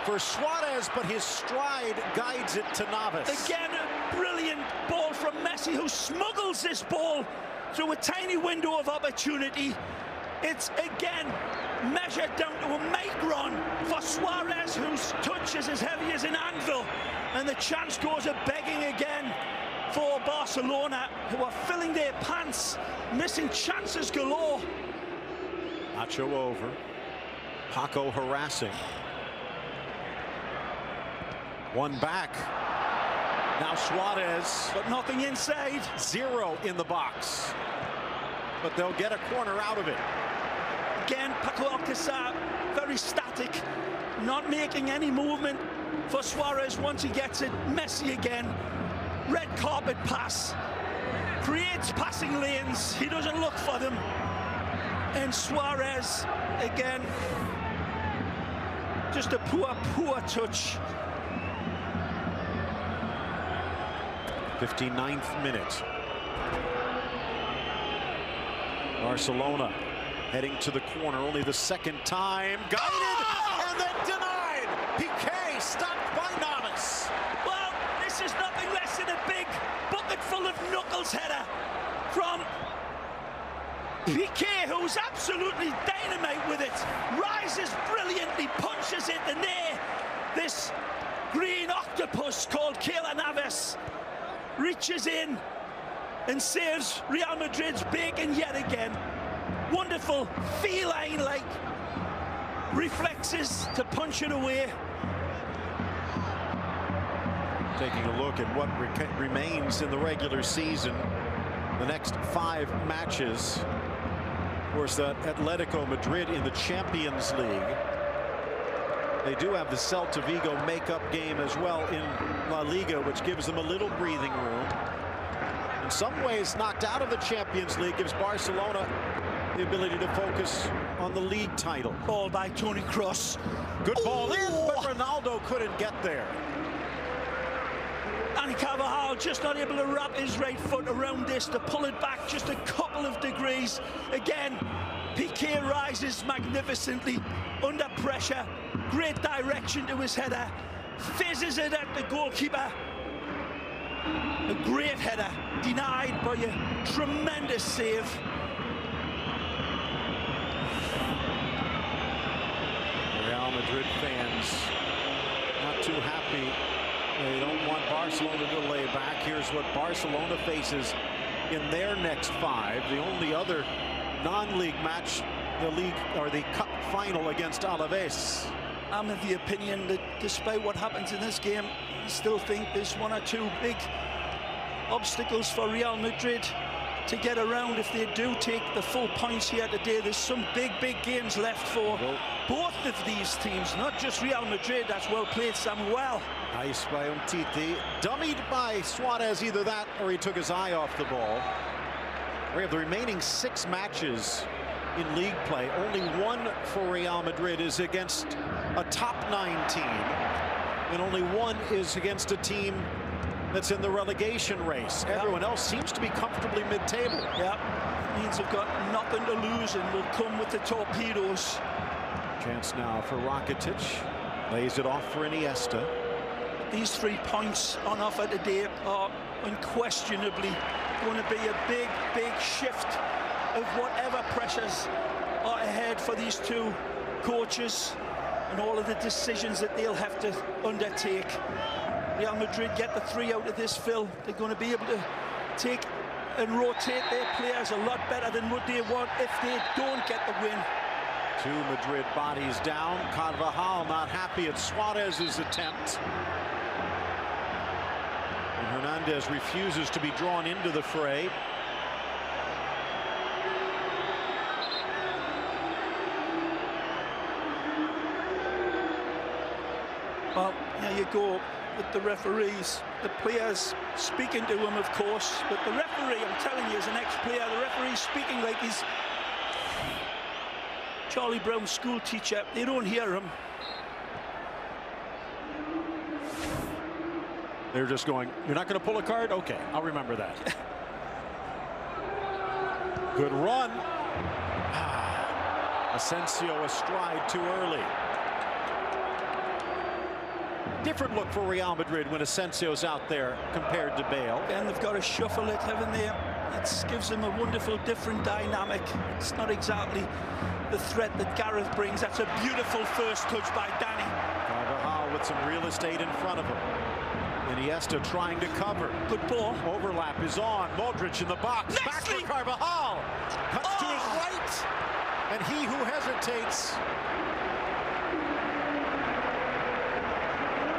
for Suarez, but his stride guides it to Navas. Again, a brilliant ball from Messi, who smuggles this ball through a tiny window of opportunity. It's again measured down to a micron for Suarez, whose touch is as heavy as an anvil. And the chance goes a-begging again for Barcelona, who are filling their pants, missing chances galore. Nacho over. Paco harassing. One back. Now Suarez. But nothing inside. 0 in the box. But they'll get a corner out of it. Again, Paco Alcácer, very static, not making any movement for Suarez once he gets it. Messi again. Red carpet pass, creates passing lanes, he doesn't look for them, and Suarez again, just a poor touch. 59th minute. Barcelona heading to the corner, only the second time, guided and then denied. Piqué stopped by Navas. Well, this is nothing less than a big bucket full of knuckles header from Piqué, who's absolutely dynamite with it. Rises brilliantly, punches it, and there, this green octopus called Keylor Navas reaches in and saves Real Madrid's bacon yet again. Wonderful feline-like reflexes to punch it away. Taking a look at what remains in the regular season, the next 5 matches. Of course, that Atletico Madrid in the Champions League. They do have the Celta Vigo makeup game as well in La Liga, which gives them a little breathing room. In some ways, knocked out of the Champions League gives Barcelona the ability to focus on the league title. Ball by Toni Kroos. Good ball in, but Ronaldo couldn't get there. And Carvajal just not able to wrap his right foot around this to pull it back just a couple of degrees. Again, Piqué rises magnificently under pressure. Great direction to his header. Fizzes it at the goalkeeper. A great header, denied by a tremendous save. Real Madrid fans not too happy. They don't want Barcelona to lay back. Here's what Barcelona faces in their next 5. The only other non-league match, the league or the cup final against Alaves. I'm of the opinion that despite what happens in this game, I still think there's 1 or 2 big obstacles for Real Madrid to get around if they do take the full points here today. There's some big games left for both of these teams, not just Real Madrid. That's well played, Samuel. Nice by Umtiti. Dummied by Suarez, either that or he took his eye off the ball. We have the remaining 6 matches in league play. Only 1 for Real Madrid is against a top 9 team, and only 1 is against a team that's in the relegation race. Everyone else seems to be comfortably mid-table. Yeah, means they've got nothing to lose and will come with the torpedoes. Chance now for Rakitic. Lays it off for Iniesta. These 3 points on offer today are unquestionably going to be a big shift of whatever pressures are ahead for these 2 coaches and all of the decisions that they'll have to undertake. Real Madrid get the 3 out of this, Phil. They're going to be able to take and rotate their players a lot better than what they want if they don't get the win. 2 Madrid bodies down. Carvajal not happy at Suarez's attempt. And Hernandez refuses to be drawn into the fray. Well, there you go with the referees, the players speaking to him, of course, but the referee, I'm telling you, as an ex-player, the referee's speaking like he's Charlie Brown's school teacher. They don't hear him. They're just going, you're not going to pull a card? Okay, I'll remember that. Good run. Asensio astride too early. Different look for Real Madrid when Asensio's out there compared to Bale. And they've got to shuffle it, haven't they? It gives them a wonderful different dynamic. It's not exactly the threat that Gareth brings. That's a beautiful first touch by Danny. Carvajal with some real estate in front of him. Iniesta trying to cover. Good ball. Overlap is on. Modric in the box. Nestle! Back for Carvajal. Cuts to his right. And he who hesitates.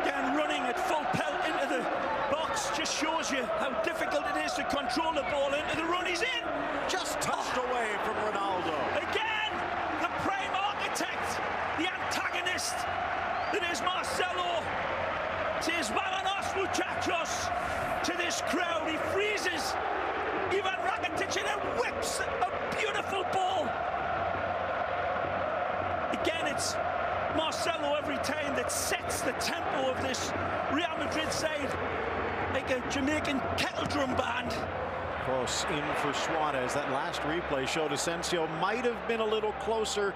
Again, running at full pelt into the box just shows you how difficult it is to control the ball into the run. He's in. Just touched away from Ronaldo. Again, the prime architect, the antagonist that is Marcelo. Says, "Vámonos, muchachos," to this crowd. He freezes Ivan Rakitic and then whips a beautiful ball. Again, it's Marcelo every time that sets the tempo of this Real Madrid side like a Jamaican kettle drum band. Close in for Suarez. That last replay showed Asensio might have been a little closer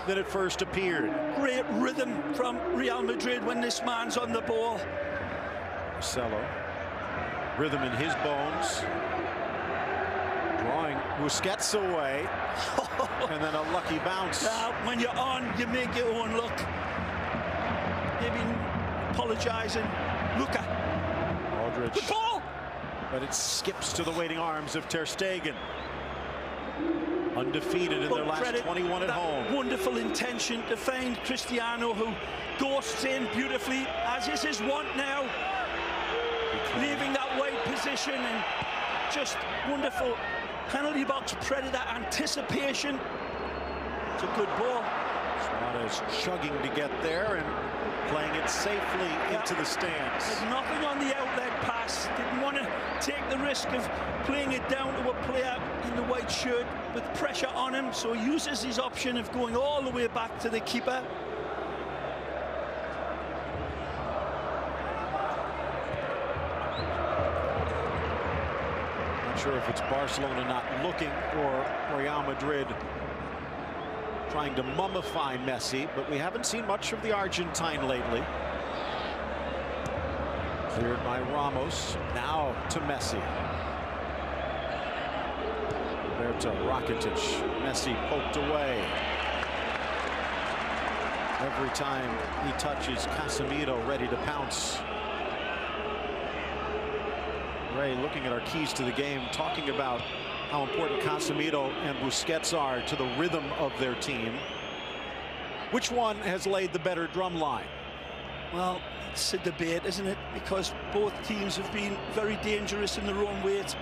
than it first appeared. Great rhythm from Real Madrid when this man's on the ball. Marcelo, rhythm in his bones. Drawing Busquets away. And then a lucky bounce. Now, when you're on, you make your own look. Maybe apologizing. Luka. Modric. Good ball! But it skips to the waiting arms of Ter Stegen. Undefeated in their last 21 at home. Wonderful intention to find Cristiano, who ghosts in beautifully, as is his want now. Leaving that wide position and just wonderful penalty box predator anticipation. It's a good ball. Suarez Barcelona's chugging to get there and playing it safely into the stands. There's nothing on the outlet pass. Didn't want to take the risk of playing it down to a player in the white shirt with pressure on him, so he uses his option of going all the way back to the keeper. Not sure if it's Barcelona not looking or Real Madrid trying to mummify Messi, but we haven't seen much of the Argentine lately. Cleared by Ramos. Now to Messi. Roberto Rakitic. Messi poked away. Every time he touches, Casemiro ready to pounce. Ray, looking at our keys to the game, talking about how important Casemiro and Busquets are to the rhythm of their team. Which one has laid the better drum line? Well, it's a debate, isn't it? Because both teams have been very dangerous in their own way. It's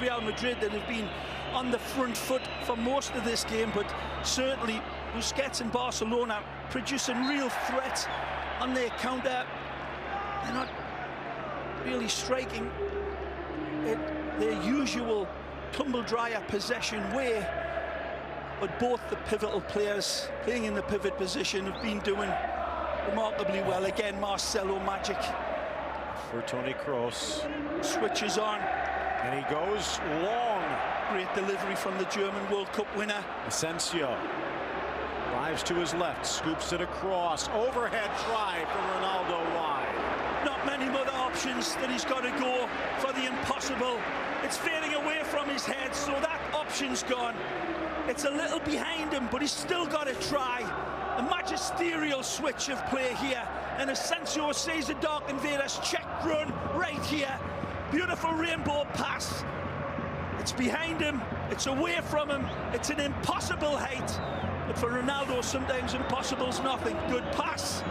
Real Madrid that have been on the front foot for most of this game, but certainly Busquets and Barcelona producing real threats on their counter. They're not really striking at their usual tumble-dryer possession way, but both the pivotal players playing in the pivot position have been doing remarkably well. Again, Marcelo magic. For Toni Kroos. Switches on. And he goes long. Great delivery from the German World Cup winner. Asensio drives to his left, scoops it across. Overhead try for Ronaldo wide. Not many other options that he's got to go for the impossible. It's fading away from his head, so that option's gone. It's a little behind him, but he's still got to try. A magisterial switch of play here, and Asensio sees the dark invaders. Check run right here. Beautiful rainbow pass. It's behind him, it's away from him, it's an impossible height. But for Ronaldo, sometimes impossible's nothing. Good pass.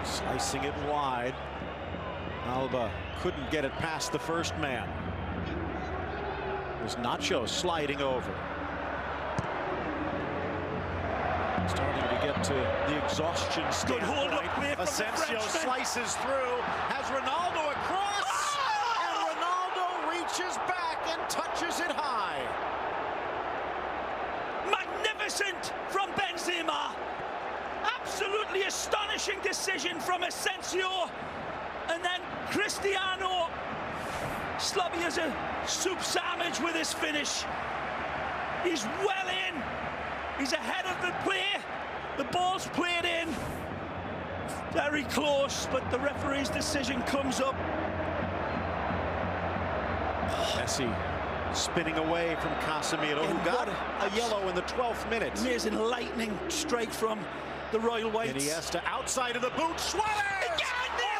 Slicing it wide. Alba couldn't get it past the first man. There's Nacho sliding over. Starting to get to the exhaustion standpoint. Good hold up play from Asensio slices through, has Ronaldo across, and Ronaldo reaches back and touches it high. Magnificent from Benzema. Absolutely astonishing decision from Asensio. And then Cristiano, sloppy as a soup sandwich with his finish. He's well in. He's ahead of the play. The ball's played in. Very close, but the referee's decision comes up. Messi spinning away from Casemiro, who got a yellow in the 12th minute. Amazing lightning strike from the Royal Whites. Iniesta outside of the boot. Suarez! Again!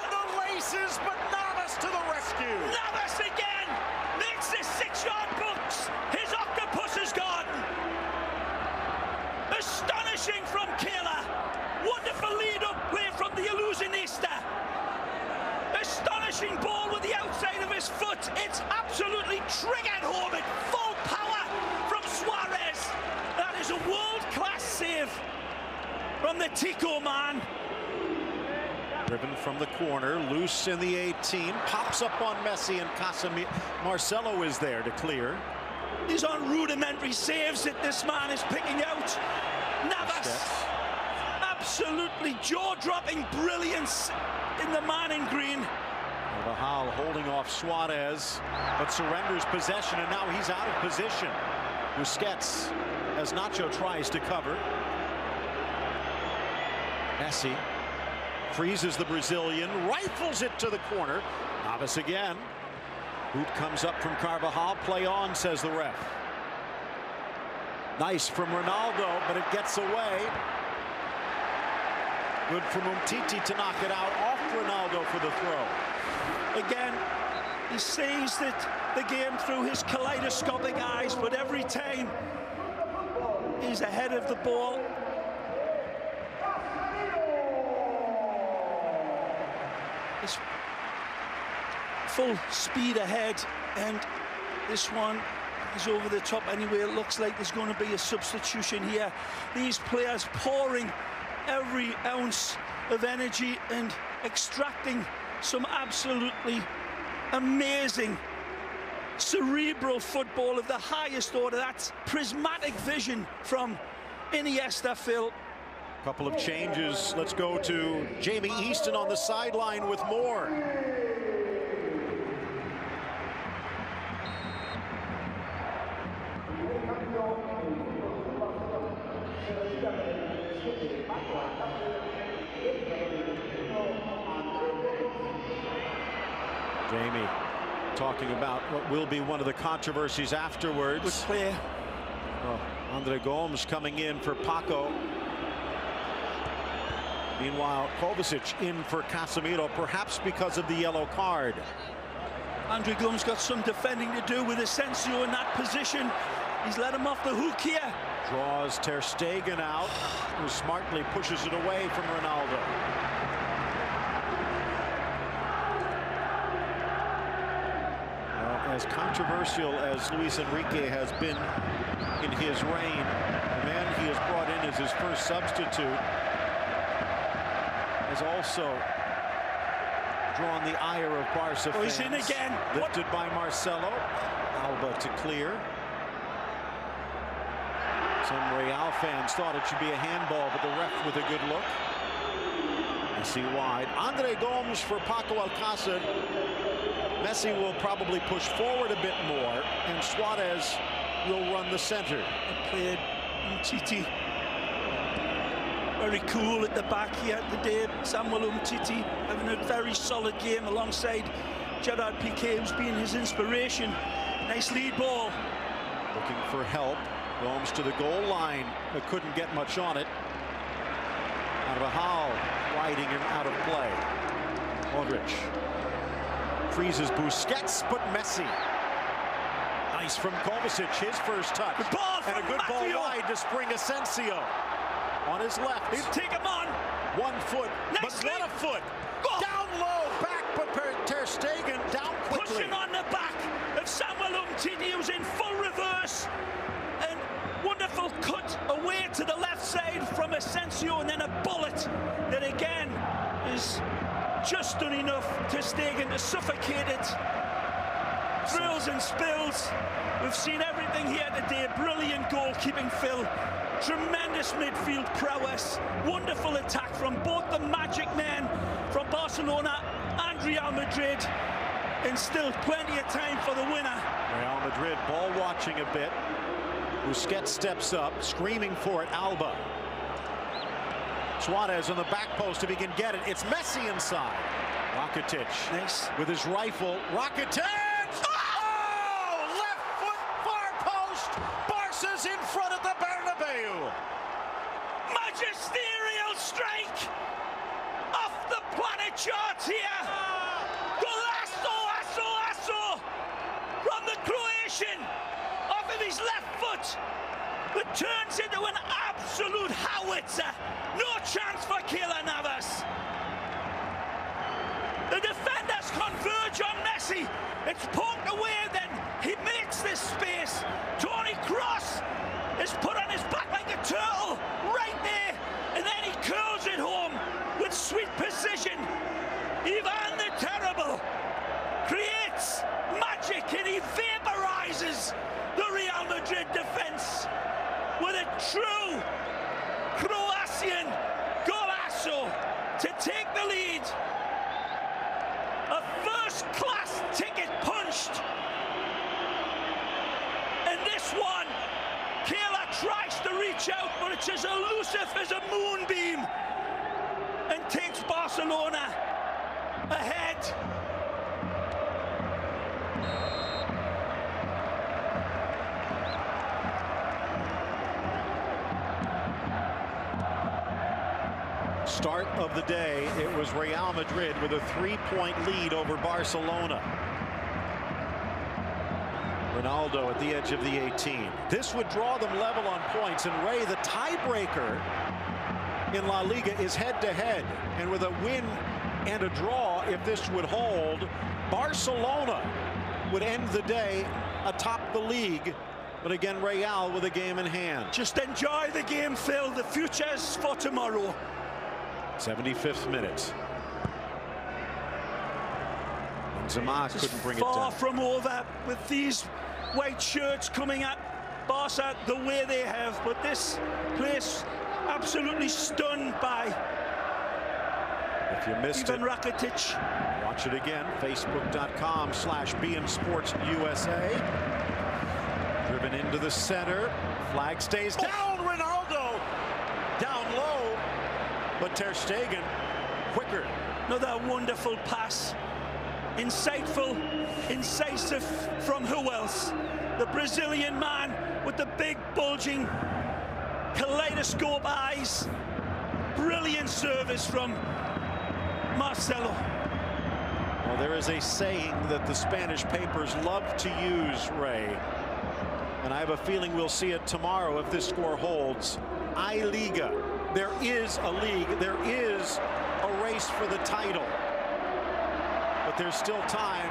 On the laces, but Navas to the rescue. Navas again! Makes the 6-yard box. His octopus is gone. Astonishing from Kehler. Wonderful lead-up play from the illusionista. Astonishing ball with the outside of his foot. It's absolutely triggered home at full power from Suarez. That is a world-class save from the Tico man. Driven from the corner, loose in the 18, pops up on Messi and Casemiro. Marcelo is there to clear. These aren't rudimentary saves that this man is picking out. Navas, absolutely jaw-dropping brilliance in the man in green. Carvajal holding off Suarez, but surrenders possession, and now he's out of position. Busquets, as Nacho tries to cover. Messi freezes the Brazilian, rifles it to the corner. Navas again. Boot comes up from Carvajal. Play on, says the ref. Nice from Ronaldo, but it gets away. Good from Umtiti to knock it out off Ronaldo for the throw. Again, he sees the game through his kaleidoscopic eyes, but every time he's ahead of the ball. It's full speed ahead, and this one is over the top anyway. It looks like there's going to be a substitution here. These players pouring every ounce of energy and extracting some absolutely amazing cerebral football of the highest order. That's prismatic vision from Iniesta, Phil. Couple of changes. Let's go to Jamie Easton on the sideline with more. Jamie talking about what will be one of the controversies afterwards. Good play. Well, Andre Gomes coming in for Paco. Meanwhile, Kovacic in for Casemiro, perhaps because of the yellow card. Andre Gomes got some defending to do with Asensio in that position. He's let him off the hook here. Draws Ter Stegen out, who smartly pushes it away from Ronaldo. As controversial as Luis Enrique has been in his reign, the man he has brought in as his first substitute has also drawn the ire of Barca fans. He's in again. Lifted by Marcelo. Alba to clear. Some Real fans thought it should be a handball, but the ref with a good look. Messi wide. Andre Gomes for Paco Alcácer. Messi will probably push forward a bit more, and Suarez will run the center. Played Umtiti very cool at the back here today. Samuel Umtiti having a very solid game alongside Gerard Piqué, who's been his inspiration. Nice lead ball. Looking for help. Gomes to the goal line, but couldn't get much on it. Carvajal riding him out of play. Modric freezes Busquets, but Messi. Nice from Kovacic, his first touch. Good ball and a good Matthew. Ball wide to spring Asensio. On his left. He'll take him on. 1 foot, Next but not a foot. Go. Down low, back, but Ter Stegen down quickly. Pushing on the back of Samuel Umtiti, who's in full reverse. And wonderful cut away to the left side from Asensio, and then a bullet that again is just done enough to Stegen to suffocate it. Thrills and spills. We've seen everything here today. Brilliant goalkeeping, Phil. Tremendous midfield prowess. Wonderful attack from both the magic men from Barcelona and Real Madrid. And still plenty of time for the winner. Real Madrid ball watching a bit. Busquets steps up, screaming for it. Alba. Suarez on the back post if he can get it. It's Messi inside. Rakitic. Nice. With his rifle. Rakitic! Oh! Left foot, far post. Barca's in front of the Bernabeu. Magisterial strike off the planet chart here. Golazo from the Croatian off of his left foot, but turns into an absolute howitzer. No chance for Keylor Navas. The defenders converge on Messi. It's poked away, then he makes this space. Toni Kroos is put on his back like a turtle right there, and then he curls it home with sweet precision. Ivan the Terrible creates magic, and he vaporizes the Real Madrid defense with a true Croatian golazo to take the lead. A first-class ticket punched. And this one, Keylor tries to reach out, but it's as elusive as a moonbeam and takes Barcelona ahead. Start of the day, it was Real Madrid with a 3-point lead over Barcelona. Ronaldo at the edge of the 18. This would draw them level on points, and Ray, the tiebreaker in La Liga is head-to-head. And with a win and a draw, if this would hold, Barcelona would end the day atop the league But again, Real with a game in hand. Just enjoy the game, Phil. The future's for tomorrow. 75th minute. Benzema couldn't bring it down. Far from over with these white shirts coming at Barca the way they have. But this place absolutely stunned by if you missed Ivan Rakitic. Watch it again. Facebook.com/BeInSportsUSA. Driven into the center. Flag stays down. Ronaldo down low. But Ter Stegen quicker. Another wonderful pass. Insightful, incisive from who else? The Brazilian man with the big bulging kaleidoscope eyes. Brilliant service from Marcelo. Well, there is a saying that the Spanish papers love to use, Ray. And I have a feeling we'll see it tomorrow if this score holds. I Liga. There is a league. There is a race for the title. But there's still time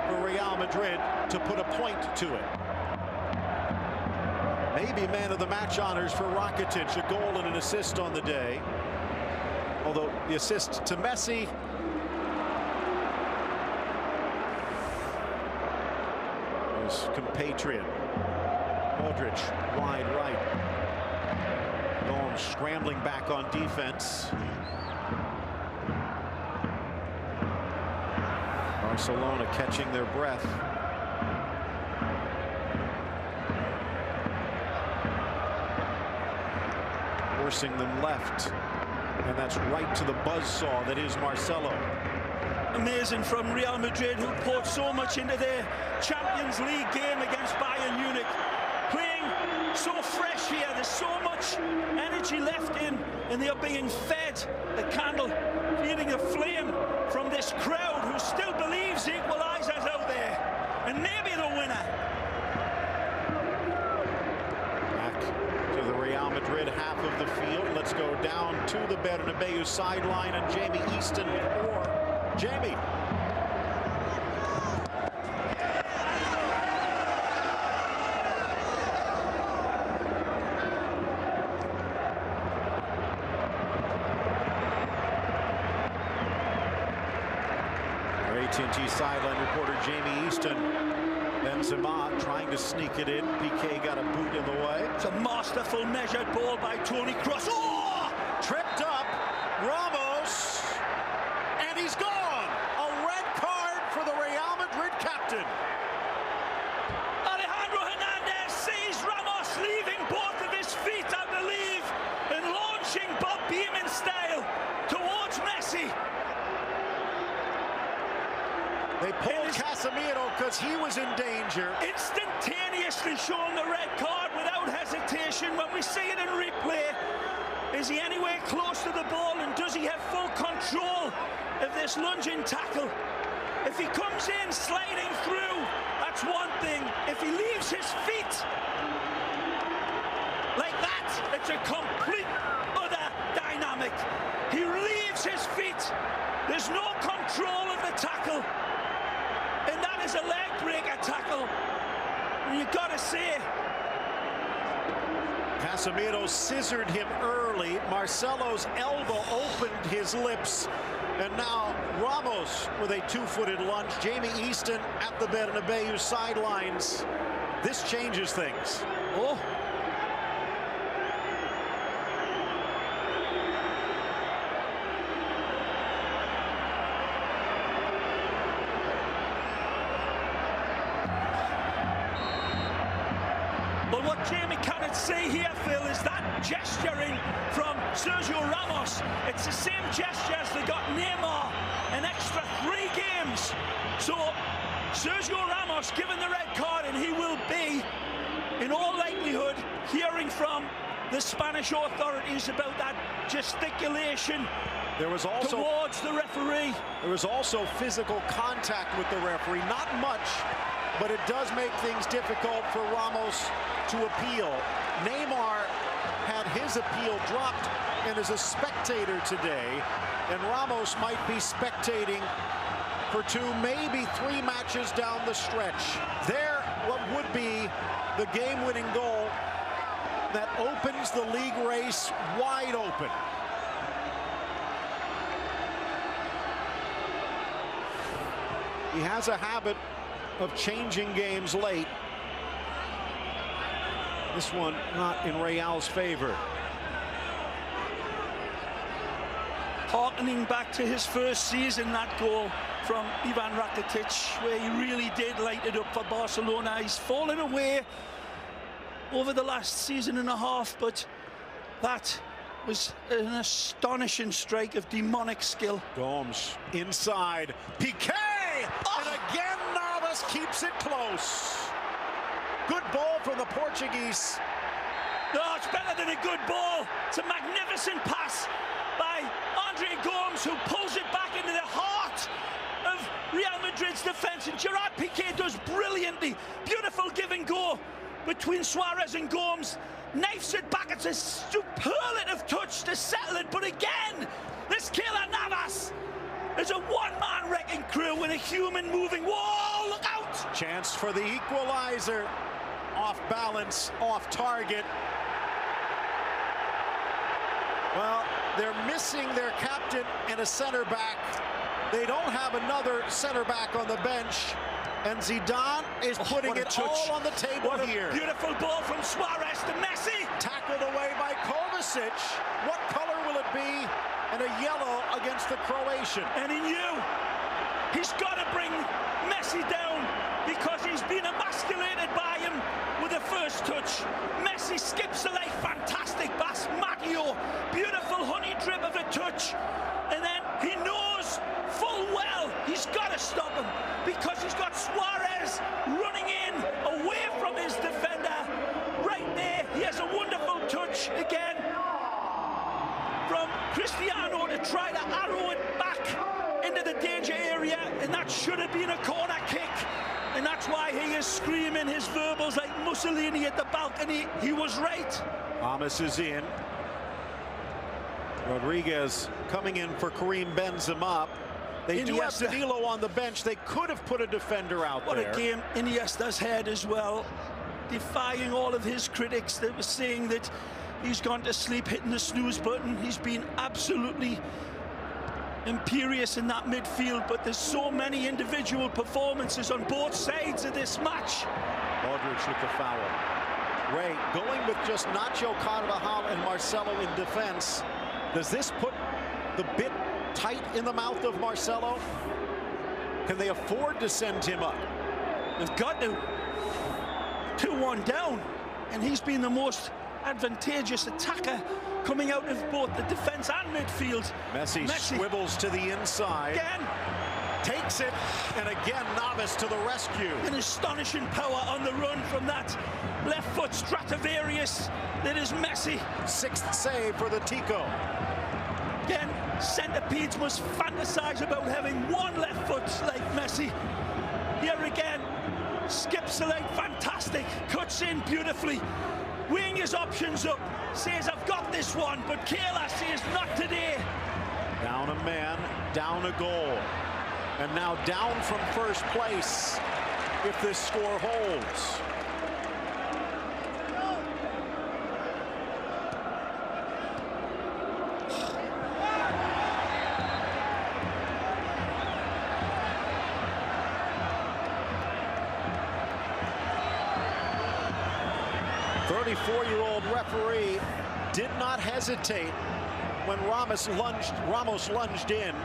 for Real Madrid to put a point to it. Maybe man of the match honors for Rakitic, a goal and an assist on the day. Although the assist to Messi. His compatriot, Modric, wide right. Gomes scrambling back on defense. Barcelona catching their breath. Forcing them left. And that's right to the buzzsaw that is Marcelo. Amazing from Real Madrid, who poured so much into their Champions League game against Bayern Munich. Playing so fresh here, there's so much energy left in, and they're being fed the candle, feeding a flame from this crowd who still believes equalizers out there, and maybe the winner. Back to the Real Madrid half of the field. Let's go down to the Bernabeu sideline, and Jamie Easton or Jamie. Our AT&T sideline reporter Jamie Easton. Benzema trying to sneak it in. PK got a boot in the way. It's a masterful measured ball by Toni Kroos. Oh! Tripped up. Ramos. And he's gone. A red card for the Real Madrid captain. Alejandro Hernandez sees Ramos leaving both of his feet, I believe, and launching Bob Beamon style towards Messi. They pulled Casemiro because he was in danger. Instantaneously showing the red card without hesitation. When we see it in replay, is he anywhere close to the ball, and does he have full control of this lunging tackle? If he comes in sliding through, that's one thing. If he leaves his feet like that, it's a complete other dynamic. He leaves his feet. There's no control of the tackle. And that is a leg breaker tackle. And you've got to say, Casemiro scissored him early. Marcelo's elbow opened his lips. And now Ramos with a two-footed lunge. Jamie Easton at the Bernabeu sidelines. This changes things. oh, but what Jamie cannot see here, Phil, is that gesturing from Sergio Ramos. It's the same gesture as they got Neymar an extra 3 games. So Sergio Ramos given the red card, and he will be, in all likelihood, hearing from the Spanish authorities about that gesticulation There was also towards the referee. There was also physical contact with the referee. Not much, but it does make things difficult for Ramos to appeal. Neymar had his appeal dropped and is a spectator today, and Ramos might be spectating for 2, maybe 3 matches down the stretch. There what would be the game-winning goal that opens the league race wide open. He has a habit of changing games late. This one not in Real's favor. Harkening back to his first season, that goal from Ivan Rakitic, where he really did light it up for Barcelona. He's fallen away over the last season and a half, but that was an astonishing strike of demonic skill. Gomes inside, Piqué, and again Navas keeps it close. Good ball from the Portuguese. No, it's better than a good ball. It's a magnificent pass by Andre Gomes, who pulls it back into the heart of Real Madrid's defense, and Gerard Piqué does brilliantly. Beautiful give and go between Suarez and Gomes. Knifes it back. It's a superlative touch to settle it, but again, this Keylor Navas is a one-man wrecking crew in a human moving wall. Look out! Chance for the equalizer. Off balance, off target. Well, they're missing their captain and a center back. They don't have another center back on the bench. And Zidane is putting it all on the table here. Beautiful ball from Suarez to Messi. Tackled away by Kovacic. What color will it be? And a yellow against the Croatian. And he knew he's got to bring Messi down because he's been emasculated by him with the first touch. Messi skips the leg. Fantastic pass. Maggio. Beautiful honey drip of a touch. And then he knows full well he's got to stop him because he's got Suarez running in away from his defender. Right there, he has a wonderful touch again from Cristiano to try to arrow it back into the danger area, and that should have been a corner kick. And that's why he is screaming his verbals like Mussolini at the balcony. He was right. Thomas is in. Rodriguez coming in for Karim Benzema. They do have Danilo on the bench. They could have put a defender out there. What a game Iniesta's had as well, defying all of his critics that were saying that he's gone to sleep hitting the snooze button. He's been absolutely imperious in that midfield, but there's so many individual performances on both sides of this match. Modric with the foul. Ray going with just Nacho, Carvajal, and Marcelo in defense. Does this put the bit tight in the mouth of Marcelo? Can they afford to send him up? They've got to. 2-1 down, and he's been the most advantageous attacker coming out of both the defense and midfield. Messi swivels to the inside. Again. Takes it, and again Navas to the rescue. An astonishing power on the run from that left foot Stradivarius that is Messi. Sixth save for the Tico. Again, centipedes must fantasize about having one left foot like Messi. Here again, skips the leg, fantastic, cuts in beautifully, weighing his options up, says I've got this one, but Keylor says not today. Down a man, down a goal, and now down from first place if this score holds. .34-year-old referee did not hesitate when Ramos lunged in.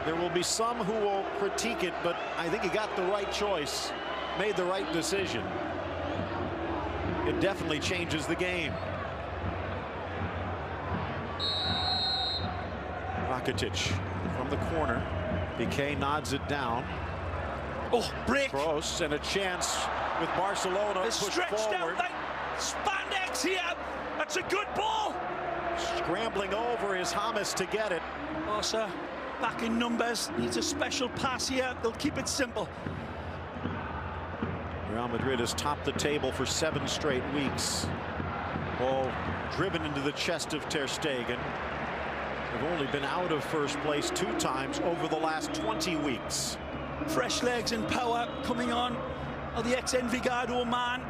There will be some who will critique it, but I think he got the right choice, made the right decision. It definitely changes the game. Rakitic from the corner. Piqué nods it down. Oh, break. Kroos, and a chance with Barcelona it's pushed stretched forward. Out like spandex here. That's a good ball. Scrambling over is James to get it. Barca back in numbers. Needs a special pass here. They'll keep it simple. Real Madrid has topped the table for 7 straight weeks. Ball driven into the chest of Ter Stegen. They've only been out of first place 2 times over the last 20 weeks. Fresh legs and power coming on Oh, the ex-Envigado man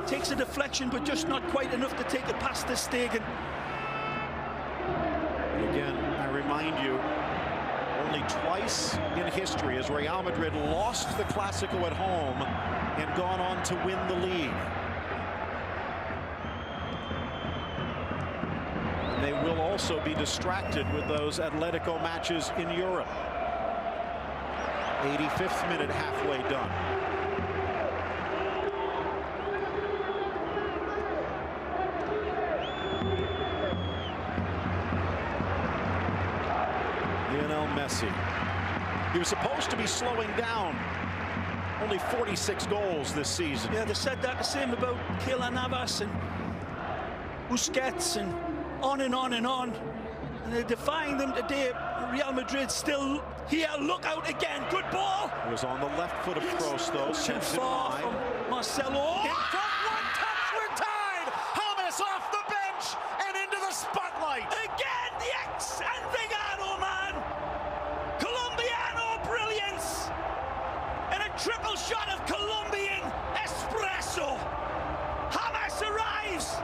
takes a deflection, but just not quite enough to take it past Ter Stegen. Again, I remind you, only twice in history has Real Madrid lost the Clásico at home and gone on to win the league. And they will also be distracted with those Atletico matches in Europe. 85th minute, halfway done. Messi. He was supposed to be slowing down. Only 46 goals this season. Yeah, they said that the same about Keylor Navas and Busquets and on and on and on. And they're defying them today. Real Madrid still here. Look out again. Good ball. It was on the left foot of Kroos, though. Too far from Marcelo. In front, one touch, we're tied. James off the bench and into the spotlight. Again, the ex-Envigado man. Colombiano brilliance. And a triple shot of Colombian espresso. James arrives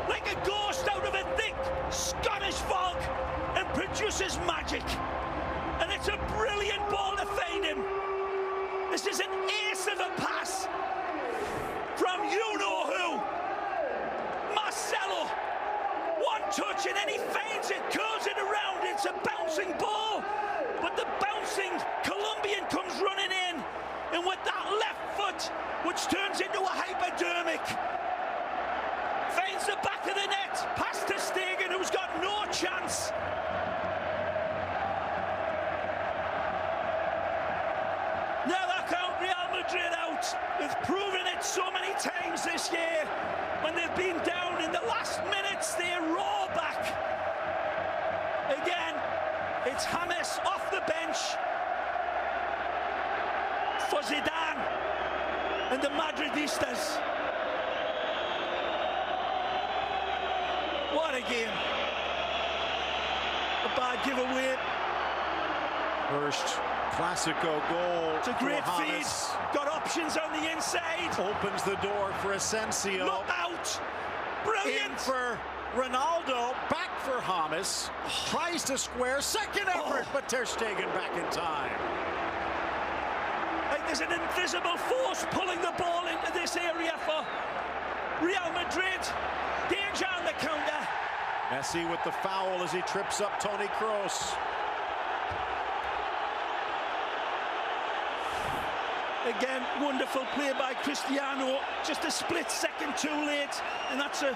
like a ghost out of a thick Scottish fog and produces magic. And it's a brilliant ball to find him. This is an ace of a pass from you-know-who. Marcelo. One touch and then he feints it, curls it around. It's a bouncing ball. But the bouncing Colombian comes running in. And with that left foot, which turns into a hypodermic, feints the back of the net, past Ter Stegen, who's got no chance. Never count Real Madrid out. They've proven it so many times this year. When they've been down in the last minutes, they roar back. Again, it's James off the bench for Zidane and the Madridistas. What a game. A bad giveaway. First Clásico goal. It's a great feed. Got options on the inside. Opens the door for Asensio. Look out. Brilliant. In for Ronaldo. Back for James. Tries to square. Second effort, but Ter Stegen back in time. Like there's an invisible force pulling the ball into this area for Real Madrid. Danger on the counter. Messi with the foul as he trips up Toni Kroos. Again, wonderful play by Cristiano. Just a split second too late, and that's an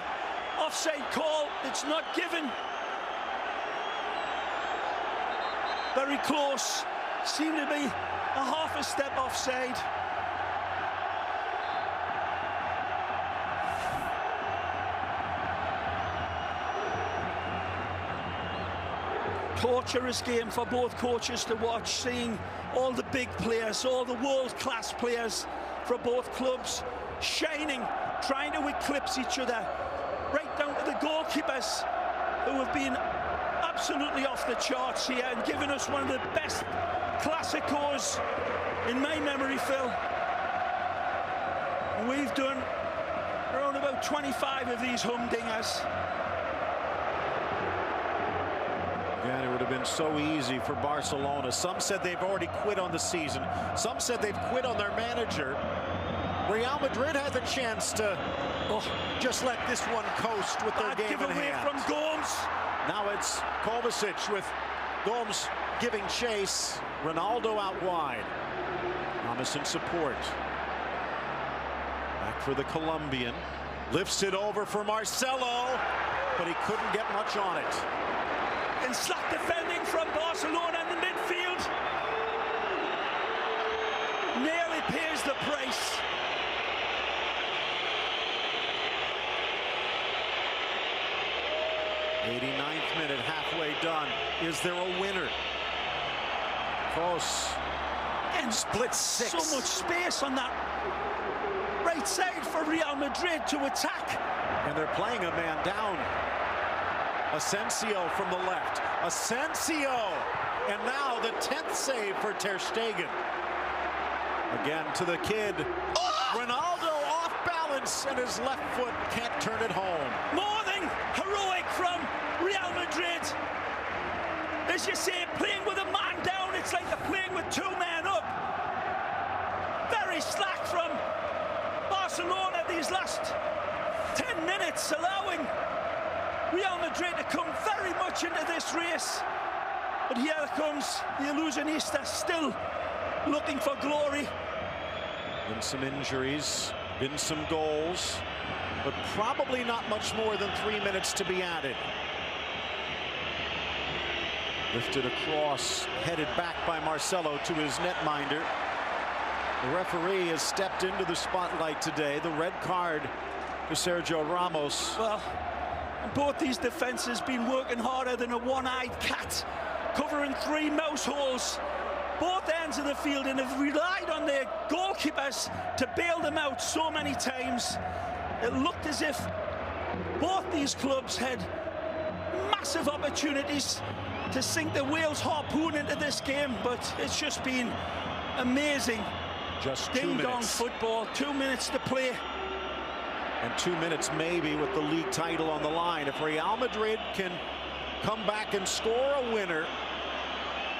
offside call. It's not given. Very close. Seemed to be a half a step offside. Torturous game for both coaches to watch, seeing all the big players, all the world-class players for both clubs shining, trying to eclipse each other, right down to the goalkeepers who have been absolutely off the charts here and given us one of the best Clásicos in my memory, Phil. And we've done around about 25 of these humdingers. Again, it would have been so easy for Barcelona. Some said they've already quit on the season. Some said they've quit on their manager. Real Madrid had the chance to just let this one coast with their game in hand. From Gomes. Now it's Kovacic with Gomes giving chase. Ronaldo out wide. James in support. Back for the Colombian. Lifts it over for Marcelo, but he couldn't get much on it. And slack defending from Barcelona in the midfield. Nearly pays the price. '89th minute, halfway done. Is there a winner? Close. And split six. So much space on that right side for Real Madrid to attack. And they're playing a man down. Asensio from the left. Asensio! And now the 10th save for Ter Stegen. Again to the kid. Oh! Ronaldo off balance, and his left foot can't turn it home. More than heroic from Real Madrid. As you say, playing with a man down, it's like they're playing with two men up. Very slack from Barcelona these last 10 minutes, allowing Real Madrid to come very much into this race. But here comes the Illusionista, still looking for glory. Been some injuries, been some goals, but probably not much more than 3 minutes to be added. Lifted across, headed back by Marcelo to his netminder. The referee has stepped into the spotlight today. The red card to Sergio Ramos. Well, both these defenses been working harder than a one-eyed cat, covering 3 mouse holes, both ends of the field, and have relied on their goalkeepers to bail them out so many times. It looked as if both these clubs had massive opportunities to sink the Wales harpoon into this game, but it's just been amazing. Just 2 ding-dong minutes. football, 2 minutes to play. And 2 minutes maybe with the league title on the line. If Real Madrid can come back and score a winner,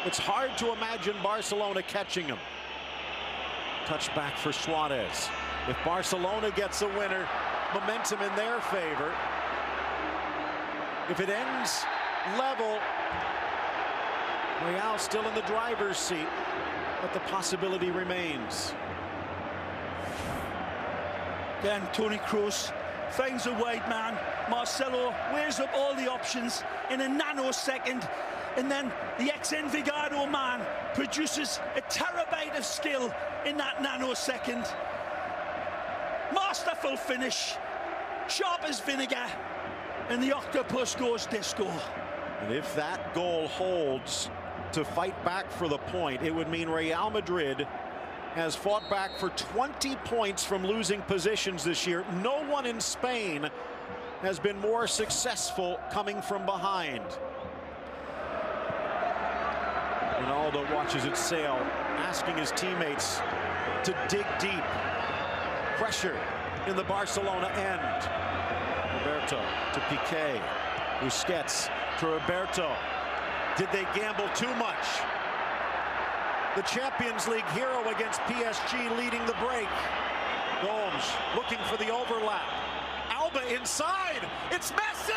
it's hard to imagine Barcelona catching them. Touch back for Suarez. If Barcelona gets a winner, momentum in their favor. If it ends level, Real still in the driver's seat, but the possibility remains. Again, Toni Kroos finds a wide man. Marcelo weighs up all the options in a nanosecond, and then the ex-Envigado man produces a terabyte of skill in that nanosecond. Masterful finish, sharp as vinegar, and the octopus goes disco. And if that goal holds to fight back for the point, it would mean Real Madrid has fought back for 20 points from losing positions this year. No one in Spain has been more successful coming from behind. Ronaldo watches it sail, asking his teammates to dig deep. Pressure in the Barcelona end. Roberto to Piqué. Busquets to Roberto. Did they gamble too much? The Champions League hero against PSG leading the break. Gomes looking for the overlap. Alba inside. It's Messi!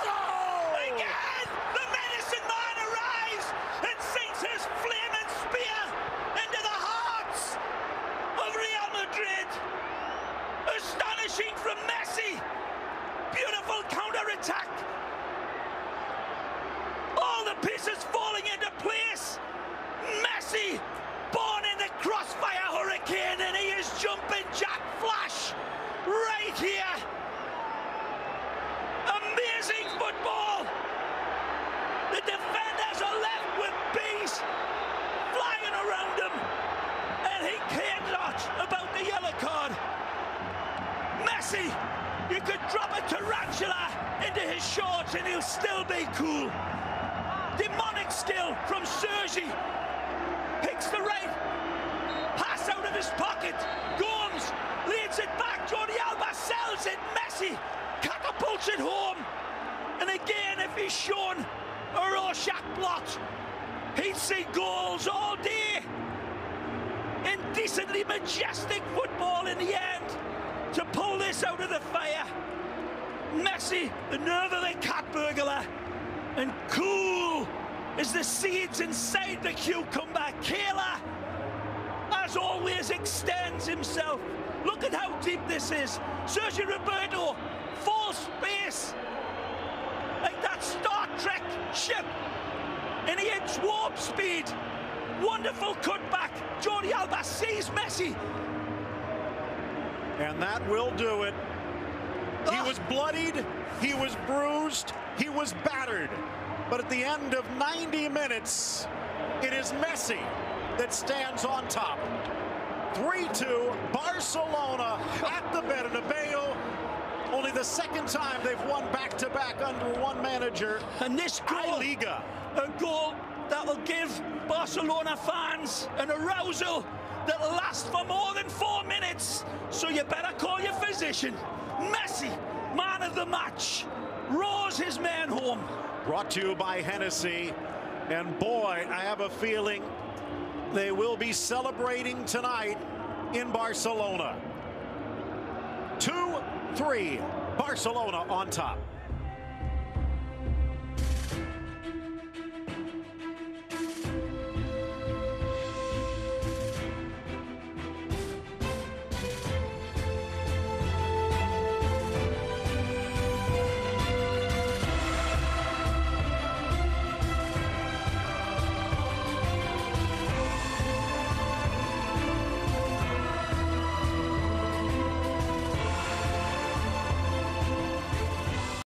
Oh! Again, the medicine man arrives and sinks his flaming spear into the hearts of Real Madrid. Astonishing from Messi. Beautiful counter-attack. All the pieces falling into place. Messi, born in the crossfire hurricane, and he is jumping Jack Flash right here. Amazing football. The defenders are left with bees flying around him, and he cared not about the yellow card. Messi, you could drop a tarantula into his shorts and he'll still be cool. Demonic skill from Sergi. Picks the right pass out of his pocket. Gomes leads it back. Jordi Alba sells it. Messi catapults it home. And again, if he's shown a Rorschach blot, he'd see goals all day. Indecently majestic football in the end to pull this out of the fire. Messi, the nerve of the cat burglar, and cool as the seeds inside the cucumber. Kayla, as always, extends himself. Look at how deep this is. Sergio Roberto, full space, like that Star Trek ship, and he hits warp speed. Wonderful cutback. Jordi Alba sees Messi. And that will do it. He was bloodied, he was bruised, he was battered. But at the end of 90 minutes, it is Messi that stands on top. 3-2, Barcelona at the Bernabeu. Only the second time they've won back-to-back under one manager. And this goal, Liga. a goal that will give Barcelona fans an arousal that'll last for more than 4 minutes. So you better call your physician. Messi, man of the match, roars his man home. Brought to you by Hennessy. And boy, I have a feeling they will be celebrating tonight in Barcelona. 2-3, Barcelona on top.